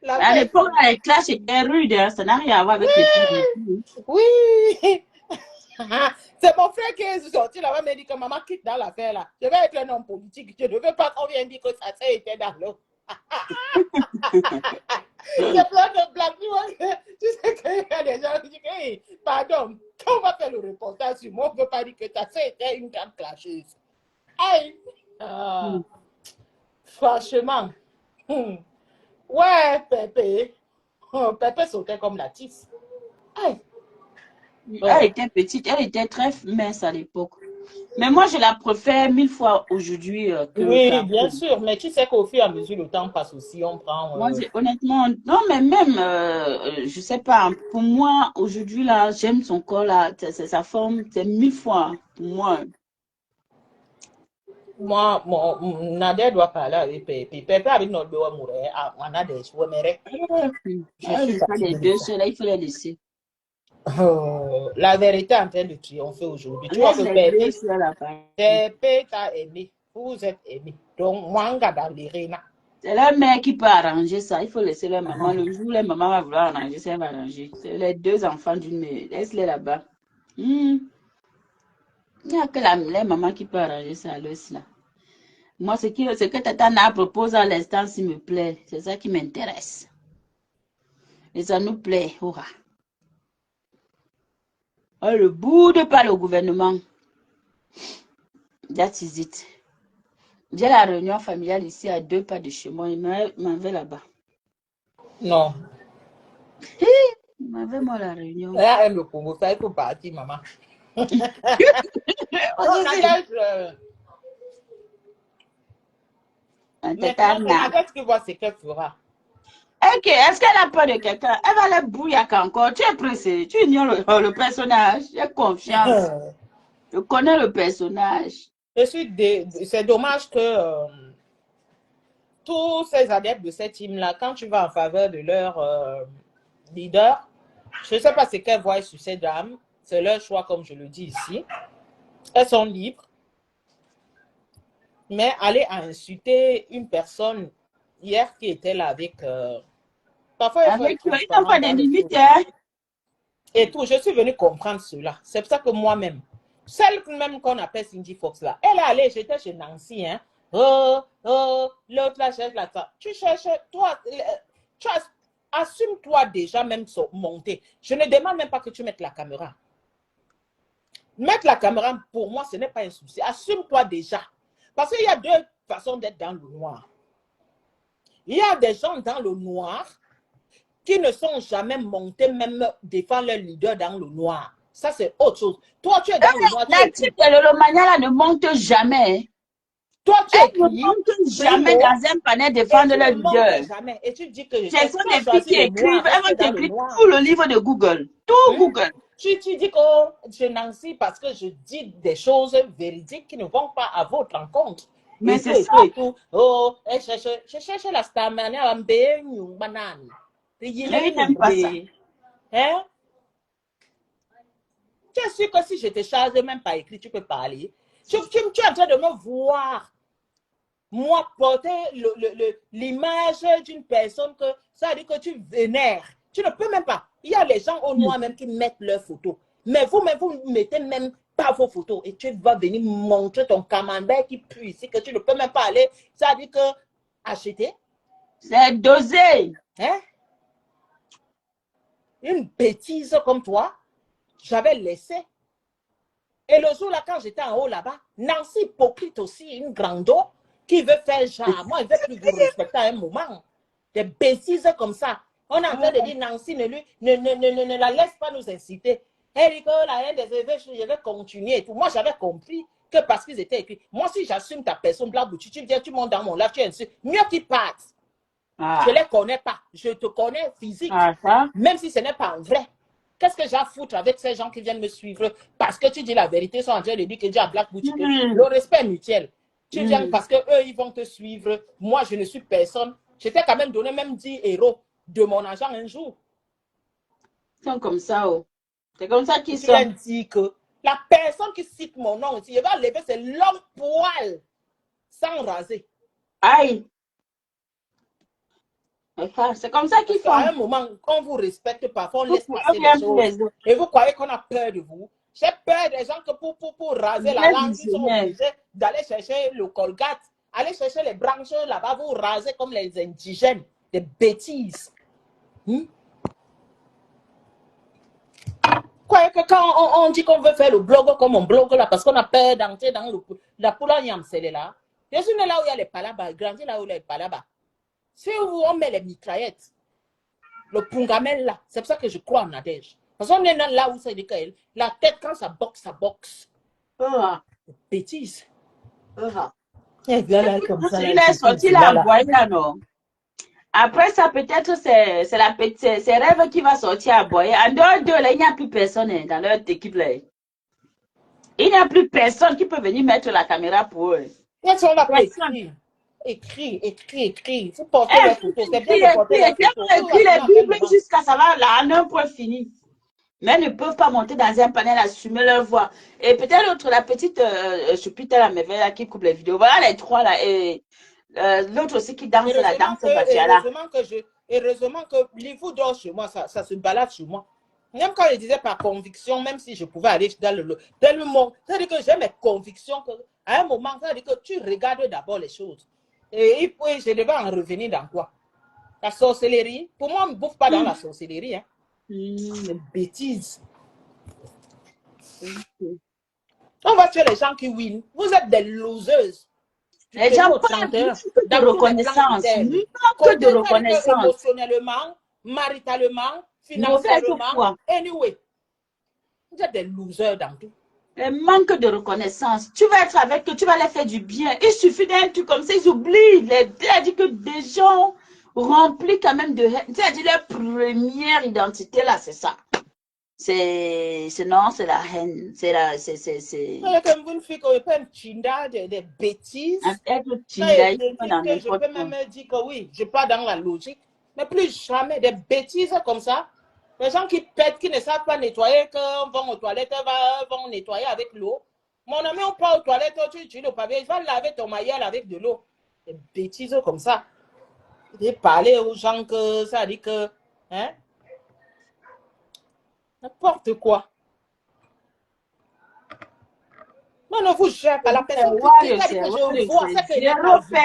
La À vieille l'époque, les classes étaient rudes, hein. Ça n'a rien à voir avec les filles. oui. C'est mon frère qui est sorti là-bas, m'a dit que maman quitte dans l'affaire là. Je vais être un homme politique. Je ne veux pas qu'on vienne dire que sa sœur était dans l'eau. C'est plein de blagues. Tu sais qu'il y a des gens qui disent hey, pardon, quand on va faire le reportage sur moi, on ne peut pas dire que ta sœur était une grande clasheuse. Hey. Franchement. Ouais, Pépé. Pépé sautait comme la tisse. Hey. Elle était petite, elle était très mince à l'époque. Mais moi, je la préfère 1000 fois aujourd'hui que oui, qu'avant. bien sûr. Mais tu sais qu'au fur et à mesure, le temps passe aussi. On prend. Moi, honnêtement, non, mais même, je sais pas, pour moi, aujourd'hui, là, j'aime son corps, là, sa forme, c'est 1000 fois, pour moi. Moi, Nadia doit parler avec Pépé. Pépé avec notre doigt mourir. On a des choix, mais je suis Les deux seuls, là, il faut les laisser. la vérité est en train de triompher aujourd'hui. Tu vois Laisse que les deux Pépé, seuls là, Pépé t'a aimé. Vous êtes aimé. Donc, moi, on dans l'irina. c'est leur mère qui peut arranger ça. Il faut laisser leur maman. Le jour où la maman va vouloir arranger ça, elle va arranger. C'est les deux enfants d'une mère. Laisse-les là-bas. Il n'y a que la maman qui peut arranger ça, là. Moi, ce que Tata Na propose à l'instant, s'il me plaît, c'est ça qui m'intéresse. Et ça nous plaît. Hurrah. Oh, le bout de pas le gouvernement. That is it. J'ai la réunion familiale ici à 2 pas de chez moi. Il m'en va là-bas. Non. Il m'en va, moi, la réunion. Là, le Congo, ça, il faut partir, maman. Maintenant, Nadège qui voit ce qu'elle fera. Ok, est-ce qu'elle a peur de quelqu'un? Elle va aller bouillac encore. Tu es pressé. Tu ignores le personnage. J'ai confiance. Je connais le personnage. C'est dommage que tous ces adeptes de cette team-là, quand tu vas en faveur de leur leader, je ne sais pas ce qu'elles voient sur ces dames. C'est leur choix, comme je le dis ici. Elles sont libres. Mais aller insulter une personne hier qui était là avec... parfois, il faut ils n'ont pas de limites. Hein? Et tout, je suis venue comprendre cela. C'est pour ça que moi-même, celle même qu'on appelle Cindy Fox là, elle est allée, j'étais chez Nancy, hein. L'autre là cherche là, ça. Tu cherches, toi, assume-toi déjà même monter. Je ne demande même pas que tu mettes la caméra. Mettre la caméra, pour moi, ce n'est pas un souci. Assume-toi déjà. Parce qu'il y a deux façons d'être dans le noir. Il y a des gens dans le noir qui ne sont jamais montés, même défendre leur leader dans le noir. Ça, c'est autre chose. Toi, tu es dans le noir. La type de Lolomania là ne monte jamais. Toi, tu elle ne monte jamais dans un panel défendre leur leader. Jamais. Et tu dis que c'est ça les filles qui écrivent. Elles vont t'écrire tout le livre de Google. Tout Google. Tu dis que je Nancy parce que je dis des choses véridiques qui ne vont pas à votre rencontre. Mais et c'est tout, et ça. tout, et tout. Oh, je cherche la star, mais elle a un banane. Mais il n'aime pas ça. Hein? Tu es sûr que si je te charge même pas écrit, tu peux parler. Tu es en train de me voir. Moi, porter l'image d'une personne que ça veut dire que tu vénères. Tu ne peux même pas. Il y a les gens au noir même qui mettent leurs photos. Mais vous-même, vous ne mettez même pas vos photos. Et tu vas venir montrer ton camembert qui pue ici, que tu ne peux même pas aller. Ça veut dire que acheter. C'est dosé. Hein? Une bêtise comme toi, j'avais laissé. Et le jour là, quand j'étais en haut là-bas, Nancy hypocrite aussi, une grande qui veut faire genre, moi, elle veut plus vous respecter à un moment. Des bêtises comme ça. On est en train de dire, Nancy, ne la laisse pas nous inciter. Elle dit que la haine des évêques, je vais continuer et tout. Moi, j'avais compris que parce qu'ils étaient écrits. Moi, si j'assume ta personne, Black Bouchi, tu viens, tu montes dans mon live, tu insultes. Mieux qu'ils partent. Je ne les connais pas. Je te connais physique. Même si ce n'est pas en vrai. Qu'est-ce que j'ai à foutre avec ces gens qui viennent me suivre parce que tu dis la vérité, ils sont en train de dire que j'ai un Black Boutique. Le respect est mutuel. Tu viens parce que eux, ils vont te suivre. Moi, je ne suis personne. Je t'ai quand même donné même 10 euros de mon argent un jour. Ils sont comme ça. Oh. C'est comme ça qu'ils Tu sont. viens dire que la personne qui cite mon nom ici, il va lever, c'est l'homme poil sans raser. Aïe. C'est comme ça qu'ils font. À un moment, on vous respecte parfois, on laisse passer les choses. Et vous croyez qu'on a peur de vous. J'ai peur des gens que pour raser la langue, ils sont obligés d'aller chercher le Colgate, aller chercher les branches là-bas, vous raser comme les indigènes. Des bêtises. Croyez que quand on dit qu'on veut faire le blog comme on blogue là, parce qu'on a peur d'entrer dans la poula c'est là. Je suis né là où il y a les palabas, grandi là où il y a les palabas. C'est où on met les mitraillettes. Le pungamel là, c'est pour ça que je crois en Nadège. Parce qu'on est là où c'est la tête, quand ça boxe, ça boxe. Bêtise. Il est sorti là en boyant, non? Après ça, peut-être c'est Rêve qui va sortir à boyer. En dehors d'eux, il n'y a plus personne dans leur équipe. Là. Il n'y a plus personne qui peut venir mettre la caméra pour eux. Ils sont là pour écrire. Vous portez les photos. C'est bien de porter les photos. Écrire les Bibles jusqu'à ça va là, en un point fini. Mais ils ne peuvent pas monter dans un panel, assumer leur voix. Et peut-être l'autre, la petite Choupita, la merveille qui coupe les vidéos. Voilà les trois là. Et l'autre aussi qui danse la danse Batiala. Heureusement que vous dort chez moi, ça se balade chez moi. Même quand je disais par conviction, même si je pouvais aller dans le monde, c'est-à-dire que j'ai mes convictions. À un moment, c'est-à-dire que tu regardes d'abord les choses. Et puis, je devais en revenir dans quoi? La sorcellerie. Pour moi, on ne bouffe pas dans la sorcellerie. Hein. C'est bêtise. On va tuer les gens qui win. Vous êtes des losers. Les gens parlent de reconnaissance. Que de reconnaissance. Émotionnellement, maritalement, financièrement. Anyway. Vous êtes des losers dans tout. Le manque de reconnaissance. Tu vas être avec eux, tu vas les faire du bien. Il suffit d'un truc comme ça, ils oublient. Il a dit que des gens remplis quand même de haine. Tu as dit leur première identité là, c'est ça. C'est non, c'est la haine. C'est la. C'est. Comme une fille qui peut chinda des bêtises. Je peux même dire que oui, je ne suis pas dans la logique. Mais plus jamais des bêtises comme ça. Les gens qui pètent, qui ne savent pas nettoyer, quand vont aux toilettes, vont nettoyer avec l'eau. Mon ami, on part aux toilettes, tu utilises le papier, il va laver ton maillot avec de l'eau. Des bêtises comme ça. Et parler aux gens que ça dit que. Hein? N'importe quoi. Non, ne vous gère pas. La personne qui dit que je vois ce qu'elle n'a pas vu.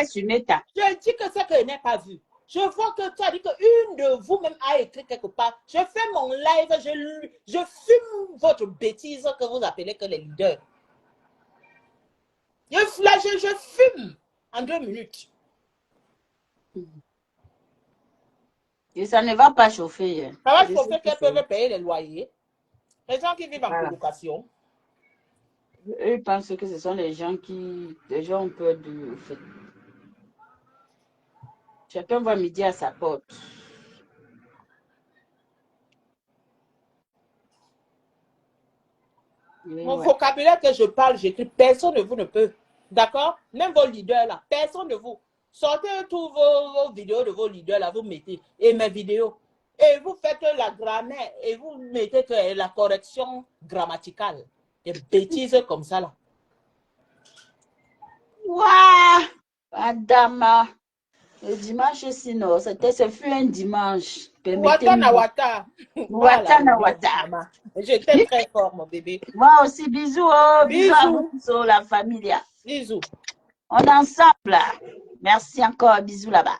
Je dis que ce qu'elle n'a pas vu. Je vois que tu as dit qu'une de vous-même a écrit quelque part. Je fais mon live, je fume votre bêtise que vous appelez que les leaders. Je fume en 2 minutes. Et ça ne va pas chauffer. Ça va chauffer qu'elles peuvent payer les loyers. Les gens qui vivent en colocation. Eux pensent que ce sont les gens qui... Les gens ont peur de... Chacun va midi à sa porte. Mon vocabulaire que je parle, j'écris, personne de vous ne peut D'accord? Même vos leaders là, personne de vous. Sortez tous vos vidéos de vos leaders là, vous mettez. Et mes vidéos. Et vous faites la grammaire. Et vous mettez que la correction grammaticale. Des bêtises comme ça là. Waouh! Madame, le dimanche, sinon, ce fut un dimanche. Wata na wata. Wata na Voilà, wata. maman. J'étais très fort, mon bébé. Moi aussi, bisous, oh, bisous à vous tous, oh, la famille. Bisous. On est ensemble. Merci encore, bisous là-bas.